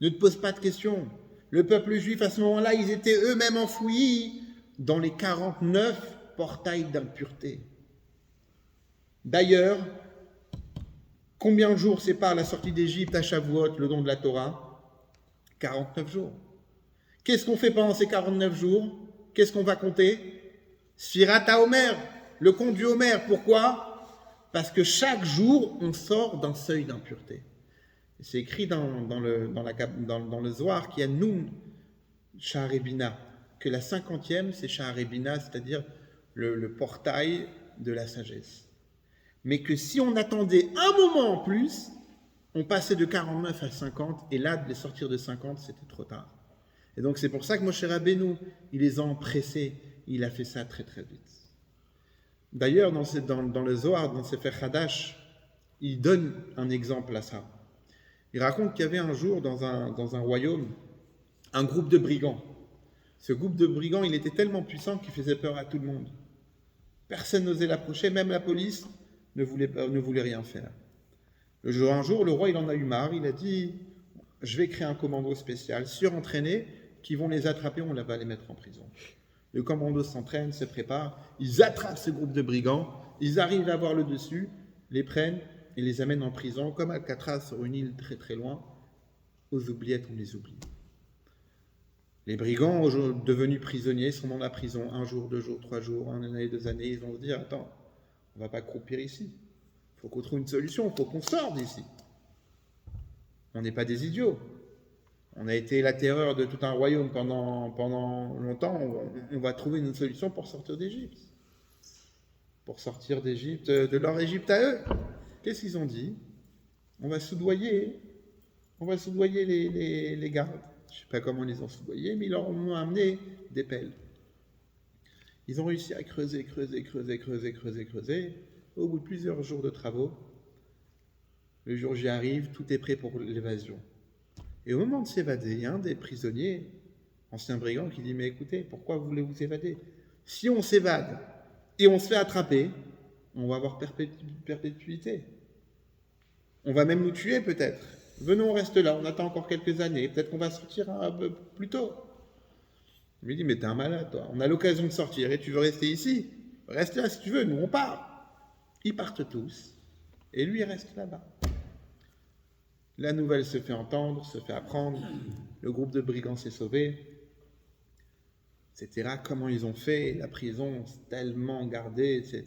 A: Ne te pose pas de questions. Le peuple juif, à ce moment-là, ils étaient eux-mêmes enfouis dans les 49 portails d'impureté. D'ailleurs, combien de jours séparent la sortie d'Égypte à Shavuot, le don de la Torah? 49 jours. Qu'est-ce qu'on fait pendant ces 49 jours? Qu'est-ce qu'on va compter? Sfirat HaOmer, le compte du Homer. Pourquoi? Parce que chaque jour, on sort d'un seuil d'impureté. C'est écrit dans le Zohar qu'il y a Nun Sha'arebina, que la 50e, c'est Sha'arebina, c'est-à-dire le portail de la sagesse. Mais que si on attendait un moment en plus, on passait de 49 à 50, et là, de les sortir de 50, c'était trop tard. Et donc c'est pour ça que Moshe Rabbeinu, il les a empressés, il a fait ça très très vite. D'ailleurs, dans le Zohar, dans Sefer Hadash, il donne un exemple à ça. Il raconte qu'il y avait un jour dans un royaume un groupe de brigands. Ce groupe de brigands, il était tellement puissant qu'il faisait peur à tout le monde. Personne n'osait l'approcher, même la police ne voulait rien faire. Un jour, le roi, il en a eu marre, il a dit, je vais créer un commando spécial, surentraîné, qui vont les attraper, on va les mettre en prison. Le commando s'entraîne, se prépare, ils attrapent ce groupe de brigands, ils arrivent à avoir le dessus, les prennent et les amènent en prison, comme Alcatraz sur une île très très loin. Aux oubliettes, on les oublie. Les brigands, devenus prisonniers, sont dans la prison 1 jour, 2 jours, 3 jours, 1 année, 2 années. Ils vont se dire, attends, on ne va pas croupir ici. Il faut qu'on trouve une solution, il faut qu'on sorte d'ici. On n'est pas des idiots. On a été la terreur de tout un royaume pendant longtemps. On va trouver une solution pour sortir d'Égypte. Pour sortir d'Égypte, de leur Égypte à eux. Qu'est-ce qu'ils ont dit? On va soudoyer les gardes. Je ne sais pas comment ils les ont soudoyés, mais ils leur ont amené des pelles. Ils ont réussi à creuser. Au bout de plusieurs jours de travaux, le jour J arrive, tout est prêt pour l'évasion. Et au moment de s'évader, il y a un des prisonniers, ancien brigand, qui dit, mais écoutez, pourquoi vous voulez vous évader? Si on s'évade et on se fait attraper, on va avoir perpétuité. On va même nous tuer peut-être. Venons, on reste là, on attend encore quelques années, peut-être qu'on va sortir un peu plus tôt. Il lui dit, mais t'es un malade, toi. On a l'occasion de sortir et tu veux rester ici? Reste là si tu veux, nous on part. Ils partent tous et lui il reste là-bas. La nouvelle se fait entendre, se fait apprendre, le groupe de brigands s'est sauvé, etc. Comment ils ont fait, la prison tellement gardée, etc.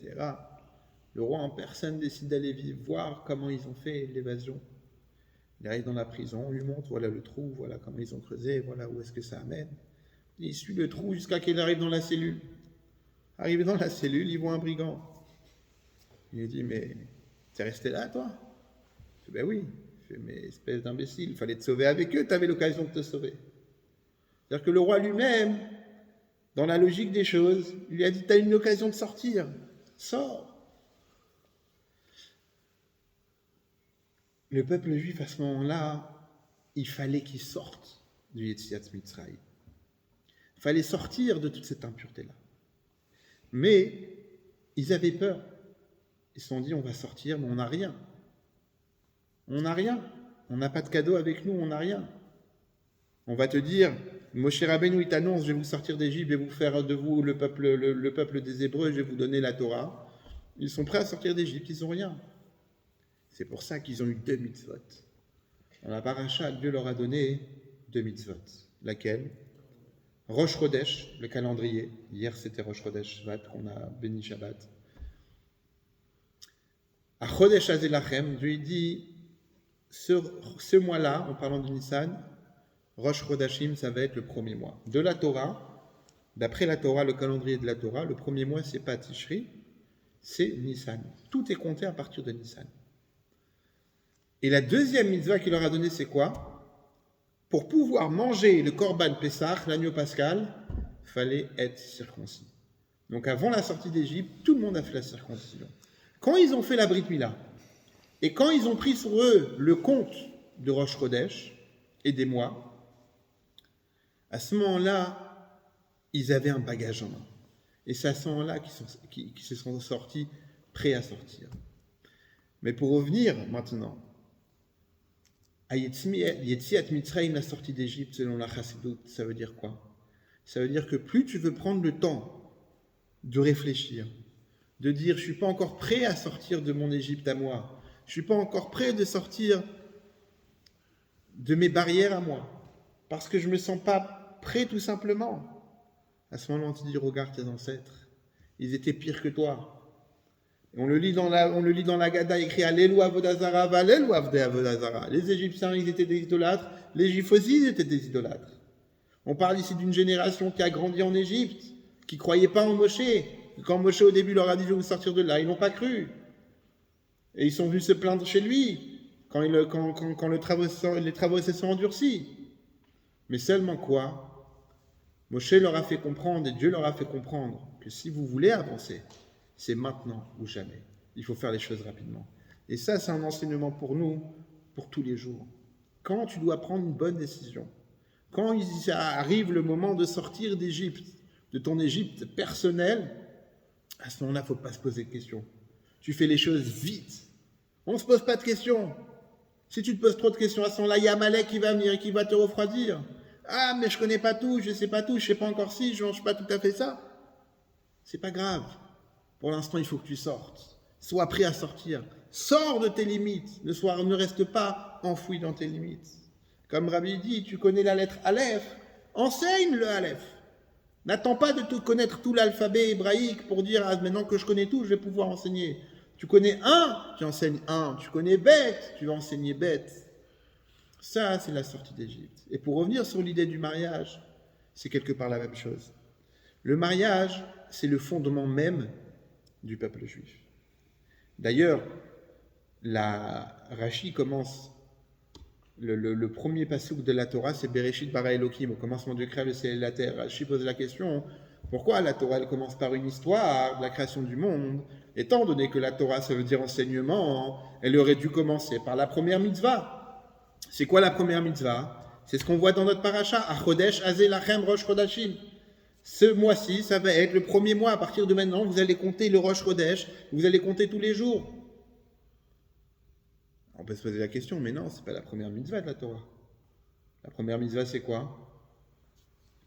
A: Le roi en personne décide d'aller voir comment ils ont fait l'évasion. Il arrive dans la prison, on lui montre, voilà le trou, voilà comment ils ont creusé, voilà où est-ce que ça amène. Il suit le trou jusqu'à qu'il arrive dans la cellule. Arrivé dans la cellule, il voit un brigand. Il lui dit, mais t'es resté là, toi? Il fait, ben oui. Il fait, mais espèce d'imbécile, il fallait te sauver avec eux, tu avais l'occasion de te sauver. C'est-à-dire que le roi lui-même, dans la logique des choses, il lui a dit, tu as une occasion de sortir, sors. Le peuple juif, à ce moment-là, il fallait qu'il sorte du Yetziat Mitzrayim. Il fallait sortir de toute cette impureté-là. Mais ils avaient peur. Ils se sont dit, on va sortir, mais on n'a rien. On n'a rien. On n'a pas de cadeau avec nous, on n'a rien. On va te dire, Moshe Rabbeinu, il t'annonce, je vais vous sortir d'Égypte, je vais vous faire de vous le peuple des Hébreux, je vais vous donner la Torah. Ils sont prêts à sortir d'Égypte, ils n'ont rien. C'est pour ça qu'ils ont eu 2 mitzvot. Dans la paracha, Dieu leur a donné 2 mitzvot. Laquelle? Rosh Chodesh, le calendrier. Hier, c'était Rosh Chodesh Shvat, qu'on a béni Shabbat. À Chodesh Azelachem, Dieu dit, ce mois-là, en parlant du Nissan, Rosh Chodashim, ça va être le premier mois. De la Torah, d'après la Torah, le calendrier de la Torah, le premier mois, c'est pas Tishri, c'est Nissan. Tout est compté à partir de Nissan. Et la deuxième mitzvah qu'il leur a donnée, c'est quoi? Pour pouvoir manger le Korban Pessah, l'agneau pascal, il fallait être circoncis. Donc avant la sortie d'Égypte, tout le monde a fait la circoncision. Quand ils ont fait la Brit Mila, et quand ils ont pris sur eux le compte de Rosh Chodesh et des mois, à ce moment-là, ils avaient un bagage en main. Et c'est à ce moment-là qu'ils se sont sortis, prêts à sortir. Mais pour revenir maintenant, à Yetziat Mitzrayim, la sortie d'Égypte, selon la Chassidut, ça veut dire quoi? Ça veut dire que plus tu veux prendre le temps de réfléchir, de dire, je ne suis pas encore prêt à sortir de mon Égypte à moi, je ne suis pas encore prêt de sortir de mes barrières à moi, parce que je ne me sens pas prêt tout simplement. À ce moment-là, on te dit, regarde tes ancêtres, ils étaient pires que toi. Et on le lit dans la Gada, écrit Alelu Avodazara, Valelu Avodazara. Les Égyptiens, ils étaient des idolâtres, les Juifs aussi, ils étaient des idolâtres. On parle ici d'une génération qui a grandi en Égypte, qui ne croyait pas en Moshe. Quand Moshe au début leur a dit, je vais vous sortir de là, ils n'ont pas cru. Et ils sont venus se plaindre chez lui, quand les travaux se sont endurcis. Mais seulement quoi? Moshe leur a fait comprendre, et Dieu leur a fait comprendre, que si vous voulez avancer, c'est maintenant ou jamais. Il faut faire les choses rapidement. Et ça, c'est un enseignement pour nous, pour tous les jours. Quand tu dois prendre une bonne décision, quand arrive le moment de sortir d'Égypte, de ton Égypte personnelle, à ce moment-là, il ne faut pas se poser de questions. Tu fais les choses vite. On ne se pose pas de questions. Si tu te poses trop de questions à ce moment-là, il y a Amalek qui va venir et qui va te refroidir. Ah, mais je connais pas tout, je sais pas tout, je sais pas encore si, je mange pas tout à fait ça. C'est pas grave. Pour l'instant, il faut que tu sortes. Sois prêt à sortir. Sors de tes limites. Ne reste pas enfoui dans tes limites. Comme Rabbi dit, tu connais la lettre Aleph, enseigne le Aleph. N'attends pas de tout connaître tout l'alphabet hébraïque pour dire ah, maintenant que je connais tout, je vais pouvoir enseigner. Tu connais un, tu enseignes un. Tu connais bête, tu vas enseigner bête. Ça, c'est la sortie d'Égypte. Et pour revenir sur l'idée du mariage, c'est quelque part la même chose. Le mariage, c'est le fondement même du peuple juif. D'ailleurs, Rashi commence, le premier passouk de la Torah, c'est Bereshit bara Elohim, au commencement Dieu créa le ciel et la terre. Rashi pose la question, pourquoi la Torah elle commence par une histoire de la création du monde? Étant donné que la Torah, ça veut dire enseignement, elle aurait dû commencer par la première mitzvah. C'est quoi la première mitzvah? C'est ce qu'on voit dans notre paracha, Achodesh Azeh Lachem Rosh Chodashim. Ce mois-ci, ça va être le premier mois. À partir de maintenant, vous allez compter le Rosh Chodesh, vous allez compter tous les jours. On peut se poser la question, mais non, c'est pas la première mitzvah de la Torah. La première mitzvah, c'est quoi?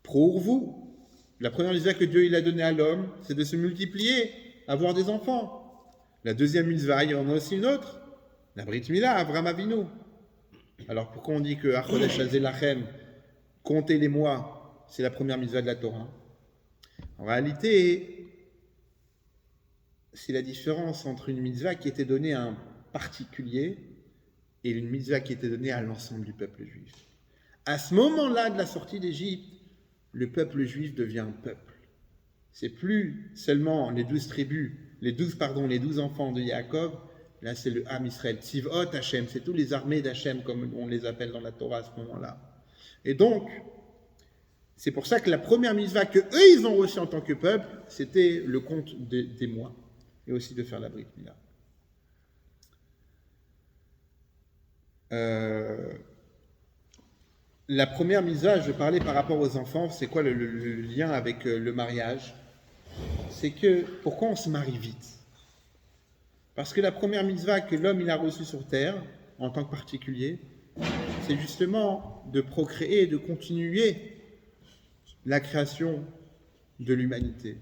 A: Pour vous. La première mitzvah que Dieu il a donnée à l'homme, c'est de se multiplier, avoir des enfants. La deuxième mitzvah, il y en a aussi une autre. La Brit Mila, Avraham Avinu. Alors pourquoi on dit que Achodesh Azeh Lachem, compter les mois, c'est la première mitzvah de la Torah? En réalité, c'est la différence entre une mitzvah qui était donnée à un particulier et une mitzvah qui était donnée à l'ensemble du peuple juif. À ce moment-là de la sortie d'Égypte, le peuple juif devient un peuple. C'est plus seulement les 12 tribus, les 12 enfants de Yaakov, là c'est le Ham Israël, Tzivot Hashem, c'est tous les armées d'Hashem comme on les appelle dans la Torah à ce moment-là. Et donc, c'est pour ça que la première mitzvah que eux ils ont reçue en tant que peuple, c'était le compte des mois et aussi de faire la Brit Mila. La première mitzvah, je parlais par rapport aux enfants, c'est quoi le lien avec le mariage? C'est que pourquoi on se marie vite? Parce que la première mitzvah que l'homme il a reçue sur terre en tant que particulier, c'est justement de procréer et de continuer la création de l'humanité.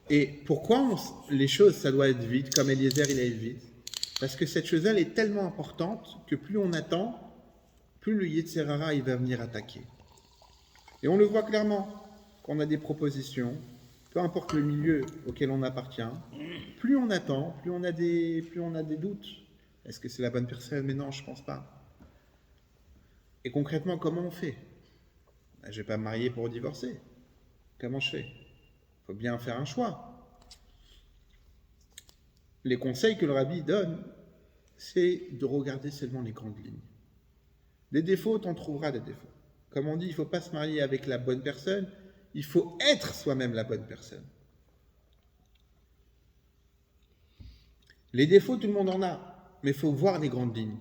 A: Et pourquoi les choses, ça doit être vite, comme Eliezer, il a été vite? Parce que cette chose-là, elle est tellement importante que plus on attend, plus le Yetzer Hara, il va venir attaquer. Et on le voit clairement, quand on a des propositions, peu importe le milieu auquel on appartient, plus on attend, plus on a des doutes. Est-ce que c'est la bonne personne? Mais non, je ne pense pas. Et concrètement, comment on fait? Je ne vais pas me marier pour divorcer. Comment je fais? Il faut bien faire un choix. Les conseils que le rabbi donne, c'est de regarder seulement les grandes lignes. Des défauts, tu en trouveras des défauts. Comme on dit, il ne faut pas se marier avec la bonne personne, il faut être soi-même la bonne personne. Les défauts, tout le monde en a, mais il faut voir les grandes lignes.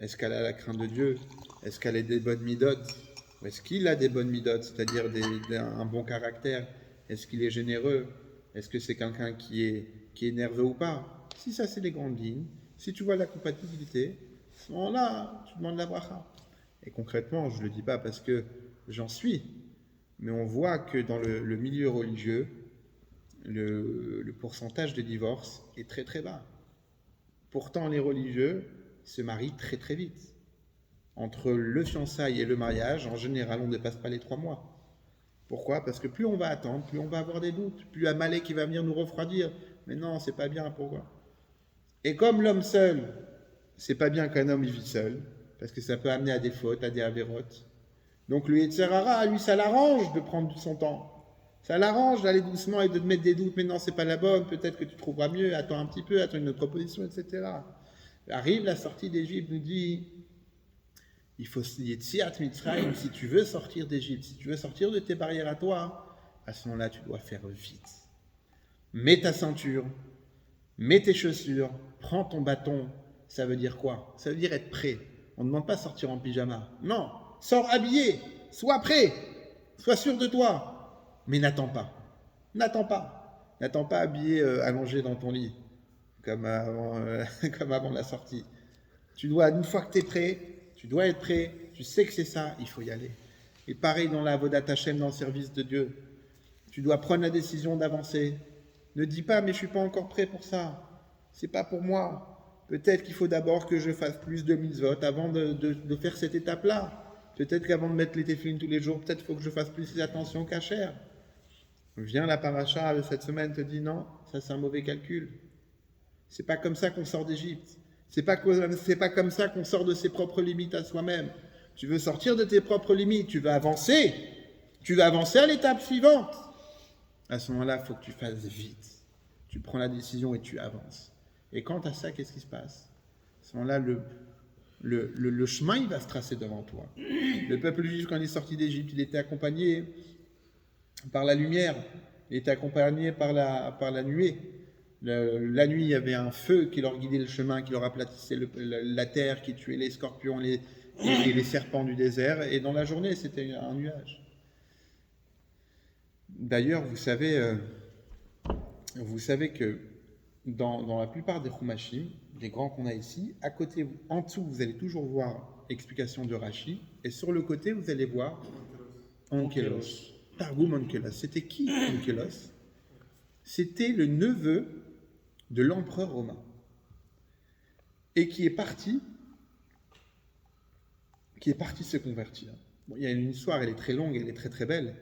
A: Est-ce qu'elle a la crainte de Dieu? Est-ce qu'elle a des bonnes midotes? Est-ce qu'il a des bonnes midotes, c'est-à-dire un bon caractère? Est-ce qu'il est généreux? Est-ce que c'est quelqu'un qui est nerveux ou pas? Si ça, c'est les grandes lignes, si tu vois la compatibilité, à ce moment-là, tu demandes la bracha. Et concrètement, je ne le dis pas parce que j'en suis, mais on voit que dans le milieu religieux, le pourcentage de divorce est très très bas. Pourtant, les religieux se marient très très vite. Entre le fiançailles et le mariage, en général, on ne dépasse pas les 3 mois. Pourquoi? Parce que plus on va attendre, plus on va avoir des doutes, plus Amalek qui va venir nous refroidir. Mais non, c'est pas bien, pourquoi? Et comme l'homme seul, c'est pas bien qu'un homme il vit seul, parce que ça peut amener à des fautes, à des avérotes. Donc le Yetzer Hara, lui, ça l'arrange de prendre son temps. Ça l'arrange d'aller doucement et de te mettre des doutes. Mais non, c'est pas la bonne, peut-être que tu trouveras mieux, attends un petit peu, attends une autre proposition, etc. Arrive la sortie d'Égypte, nous dit, il faut Yetziat Mitzrayim, si tu veux sortir d'Égypte, si tu veux sortir de tes barrières à toi, à ce moment-là, tu dois faire vite. Mets ta ceinture, mets tes chaussures, prends ton bâton. Ça veut dire quoi? Ça veut dire être prêt. On ne demande pas de sortir en pyjama. Non, sors habillé, sois prêt, sois sûr de toi. Mais n'attends pas. N'attends pas. N'attends pas habillé, allongé dans ton lit. comme avant, comme avant la sortie. Tu dois, une fois que tu es prêt, tu dois être prêt, tu sais que c'est ça, il faut y aller. Et pareil dans la Avodat Hashem, dans le service de Dieu. Tu dois prendre la décision d'avancer. Ne dis pas, mais je ne suis pas encore prêt pour ça. C'est pas pour moi. Peut-être qu'il faut d'abord que je fasse plus de mitzvot avant de faire cette étape-là. Peut-être qu'avant de mettre les téfilines tous les jours, peut-être qu'il faut que je fasse plus attention au kasher. Viens la paracha de cette semaine te dit non, ça c'est un mauvais calcul. C'est pas comme ça qu'on sort d'Égypte. C'est pas comme ça qu'on sort de ses propres limites à soi-même. Tu veux sortir de tes propres limites, tu veux avancer. Tu veux avancer à l'étape suivante. À ce moment-là, il faut que tu fasses vite. Tu prends la décision et tu avances. Et quant à ça, qu'est-ce qui se passe? À ce moment-là, le chemin, il va se tracer devant toi. Le peuple juif, quand il est sorti d'Égypte, il était accompagné par la lumière, il était accompagné par la nuée. La nuit, il y avait un feu qui leur guidait le chemin, qui leur aplatissait la terre, qui tuait les scorpions et les serpents du désert. Et dans la journée, c'était un nuage. D'ailleurs, vous savez que dans la plupart des Chumashim, les grands qu'on a ici, à côté, en dessous, vous allez toujours voir explication de Rashi, et sur le côté, vous allez voir Onkelos. Targum Onkelos. C'était qui Onkelos? C'était le neveu de l'empereur romain, et qui est parti se convertir. Bon, il y a une histoire, elle est très longue, elle est très très belle.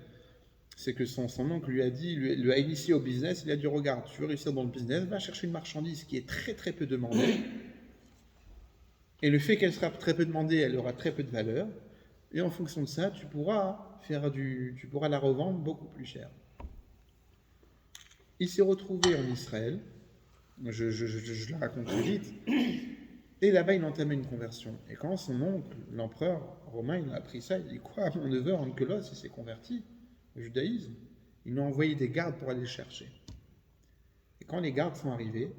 A: C'est que son oncle lui a initié au business. Il a dit, regarde, tu veux réussir dans le business, va chercher une marchandise qui est très très peu demandée. Et le fait qu'elle sera très peu demandée, elle aura très peu de valeur. Et en fonction de ça, tu pourras la revendre beaucoup plus cher. Il s'est retrouvé en Israël. Je la raconte très vite. Et là-bas, il entamait une conversion. Et quand son oncle, l'empereur romain, il a appris ça, il dit, quoi, mon neveu Onkelos, il s'est converti au judaïsme. Ils ont envoyé des gardes pour aller le chercher. Et quand les gardes sont arrivés,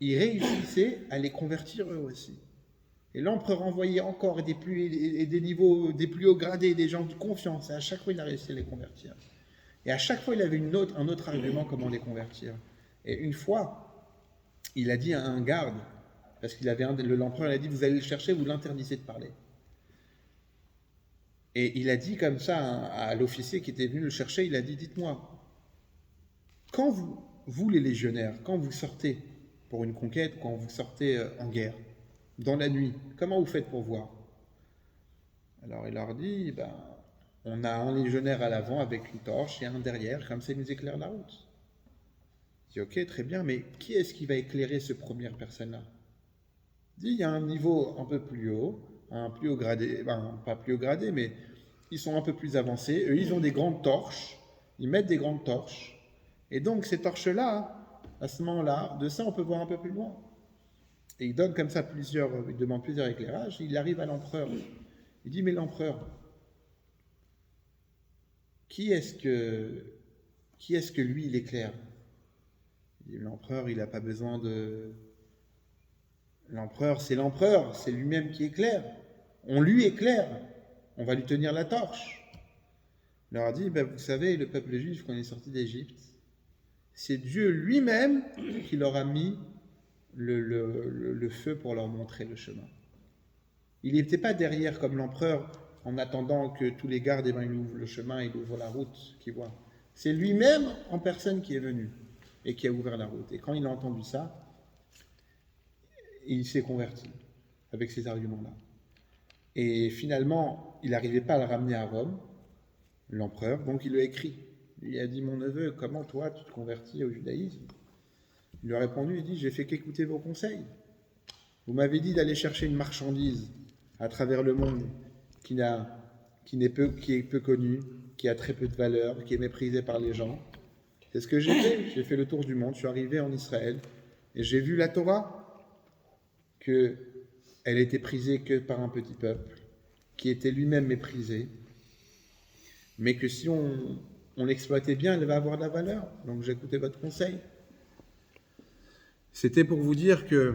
A: ils réussissaient à les convertir eux aussi. Et l'empereur envoyait encore des niveaux des plus hauts gradés, des gens de confiance. Et à chaque fois, il a réussi à les convertir. Et à chaque fois, il avait un autre argument comment les convertir. Et une fois, il a dit à un garde, parce qu'il avait l'empereur a dit, vous allez le chercher, vous l'interdisez de parler. Et il a dit comme ça à l'officier qui était venu le chercher, il a dit, dites-moi, quand vous les légionnaires, quand vous sortez pour une conquête, quand vous sortez en guerre, dans la nuit, comment vous faites pour voir? Alors il leur dit, on a un légionnaire à l'avant avec une torche et un derrière, comme ça il nous éclaire la route. Il dit, ok, très bien, mais qui est-ce qui va éclairer cette première personne-là? Il dit, il y a un niveau un peu plus haut, un plus haut gradé, pas plus haut gradé, mais ils sont un peu plus avancés. Eux, ils ont des grandes torches, ils mettent des grandes torches. Et donc, ces torches-là, à ce moment-là, de ça, on peut voir un peu plus loin. Et il donne comme ça il demande plusieurs éclairages. Il arrive à l'empereur. Il dit, mais l'empereur, qui est-ce que lui, il éclaire? Il dit, l'empereur, il n'a pas besoin de... L'empereur, c'est lui-même qui éclaire. On lui éclaire. On va lui tenir la torche. Il leur a dit, vous savez, le peuple juif, quand il est sorti d'Égypte, c'est Dieu lui-même qui leur a mis le feu pour leur montrer le chemin. Il n'était pas derrière comme l'empereur en attendant que tous les gardes ils ouvrent le chemin, ils ouvrent la route qu'ils voient. C'est lui-même en personne qui est venu et qui a ouvert la route. Et quand il a entendu ça, il s'est converti avec ces arguments-là. Et finalement, il n'arrivait pas à le ramener à Rome, l'empereur, donc il lui a écrit. Il lui a dit, mon neveu, comment toi tu te convertis au judaïsme? Il lui a répondu, il dit, j'ai fait qu'écouter vos conseils. Vous m'avez dit d'aller chercher une marchandise à travers le monde qui est peu connue, qui a très peu de valeur, qui est méprisée par les gens. C'est ce que j'ai fait. J'ai fait le tour du monde, je suis arrivé en Israël et j'ai vu la Torah, qu'elle était prisée que par un petit peuple, qui était lui-même méprisé, mais que si on l'exploitait bien, elle va avoir de la valeur. Donc j'ai écouté votre conseil. C'était pour vous dire que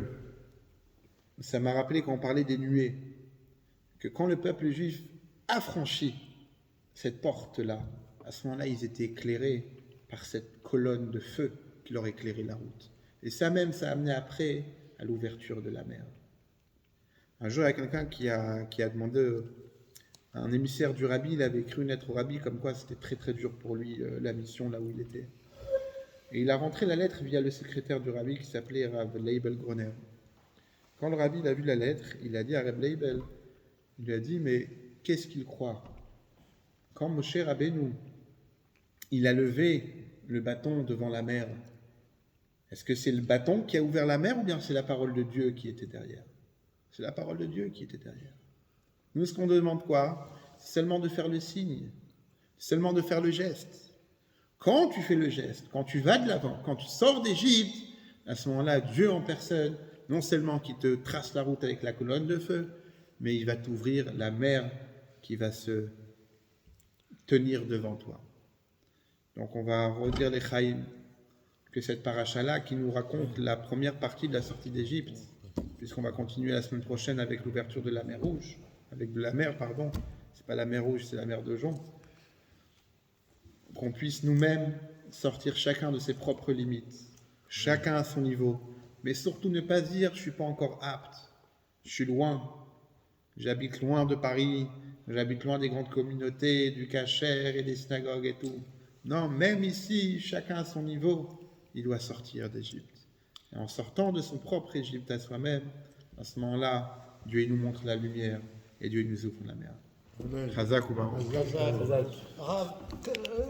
A: ça m'a rappelé quand on parlait des nuées, que quand le peuple juif a franchi cette porte-là, à ce moment-là, ils étaient éclairés par cette colonne de feu qui leur éclairait la route. Et ça même, ça a amené après à l'ouverture de la mer. Un jour, il y a quelqu'un qui a demandé à un émissaire du rabbi, il avait écrit une lettre au rabbi comme quoi c'était très très dur pour lui, la mission là où il était. Et il a rentré la lettre via le secrétaire du rabbi qui s'appelait Rav Leibel Groner. Quand le rabbi a vu la lettre, il a dit à Rav Leibel, il lui a dit, mais qu'est-ce qu'il croit? Quand Moshe Rabbeinu, il a levé le bâton devant la mer, est-ce que c'est le bâton qui a ouvert la mer ou bien c'est la parole de Dieu qui était derrière? C'est la parole de Dieu qui était derrière. Nous, ce qu'on demande quoi? C'est seulement de faire le signe, seulement de faire le geste. Quand tu fais le geste, quand tu vas de l'avant, quand tu sors d'Égypte, à ce moment-là, Dieu en personne, non seulement qui te trace la route avec la colonne de feu, mais il va t'ouvrir la mer qui va se tenir devant toi. Donc on va redire les Chaïm, que cette paracha-là qui nous raconte la première partie de la sortie d'Égypte, puisqu'on va continuer la semaine prochaine avec l'ouverture de la mer Rouge, avec de la mer, pardon, c'est pas la mer Rouge, c'est la mer de Jonc, qu'on puisse nous-mêmes sortir chacun de ses propres limites, chacun à son niveau, mais surtout ne pas dire je suis pas encore apte, je suis loin, j'habite loin de Paris, j'habite loin des grandes communautés, du kasher et des synagogues et tout. Non, même ici, chacun à son niveau, il doit sortir d'Égypte. Et en sortant de son propre Égypte à soi-même, à ce moment-là, Dieu il nous montre la lumière et Dieu il nous ouvre la mer. Chazak ou Baruch.
B: Rav,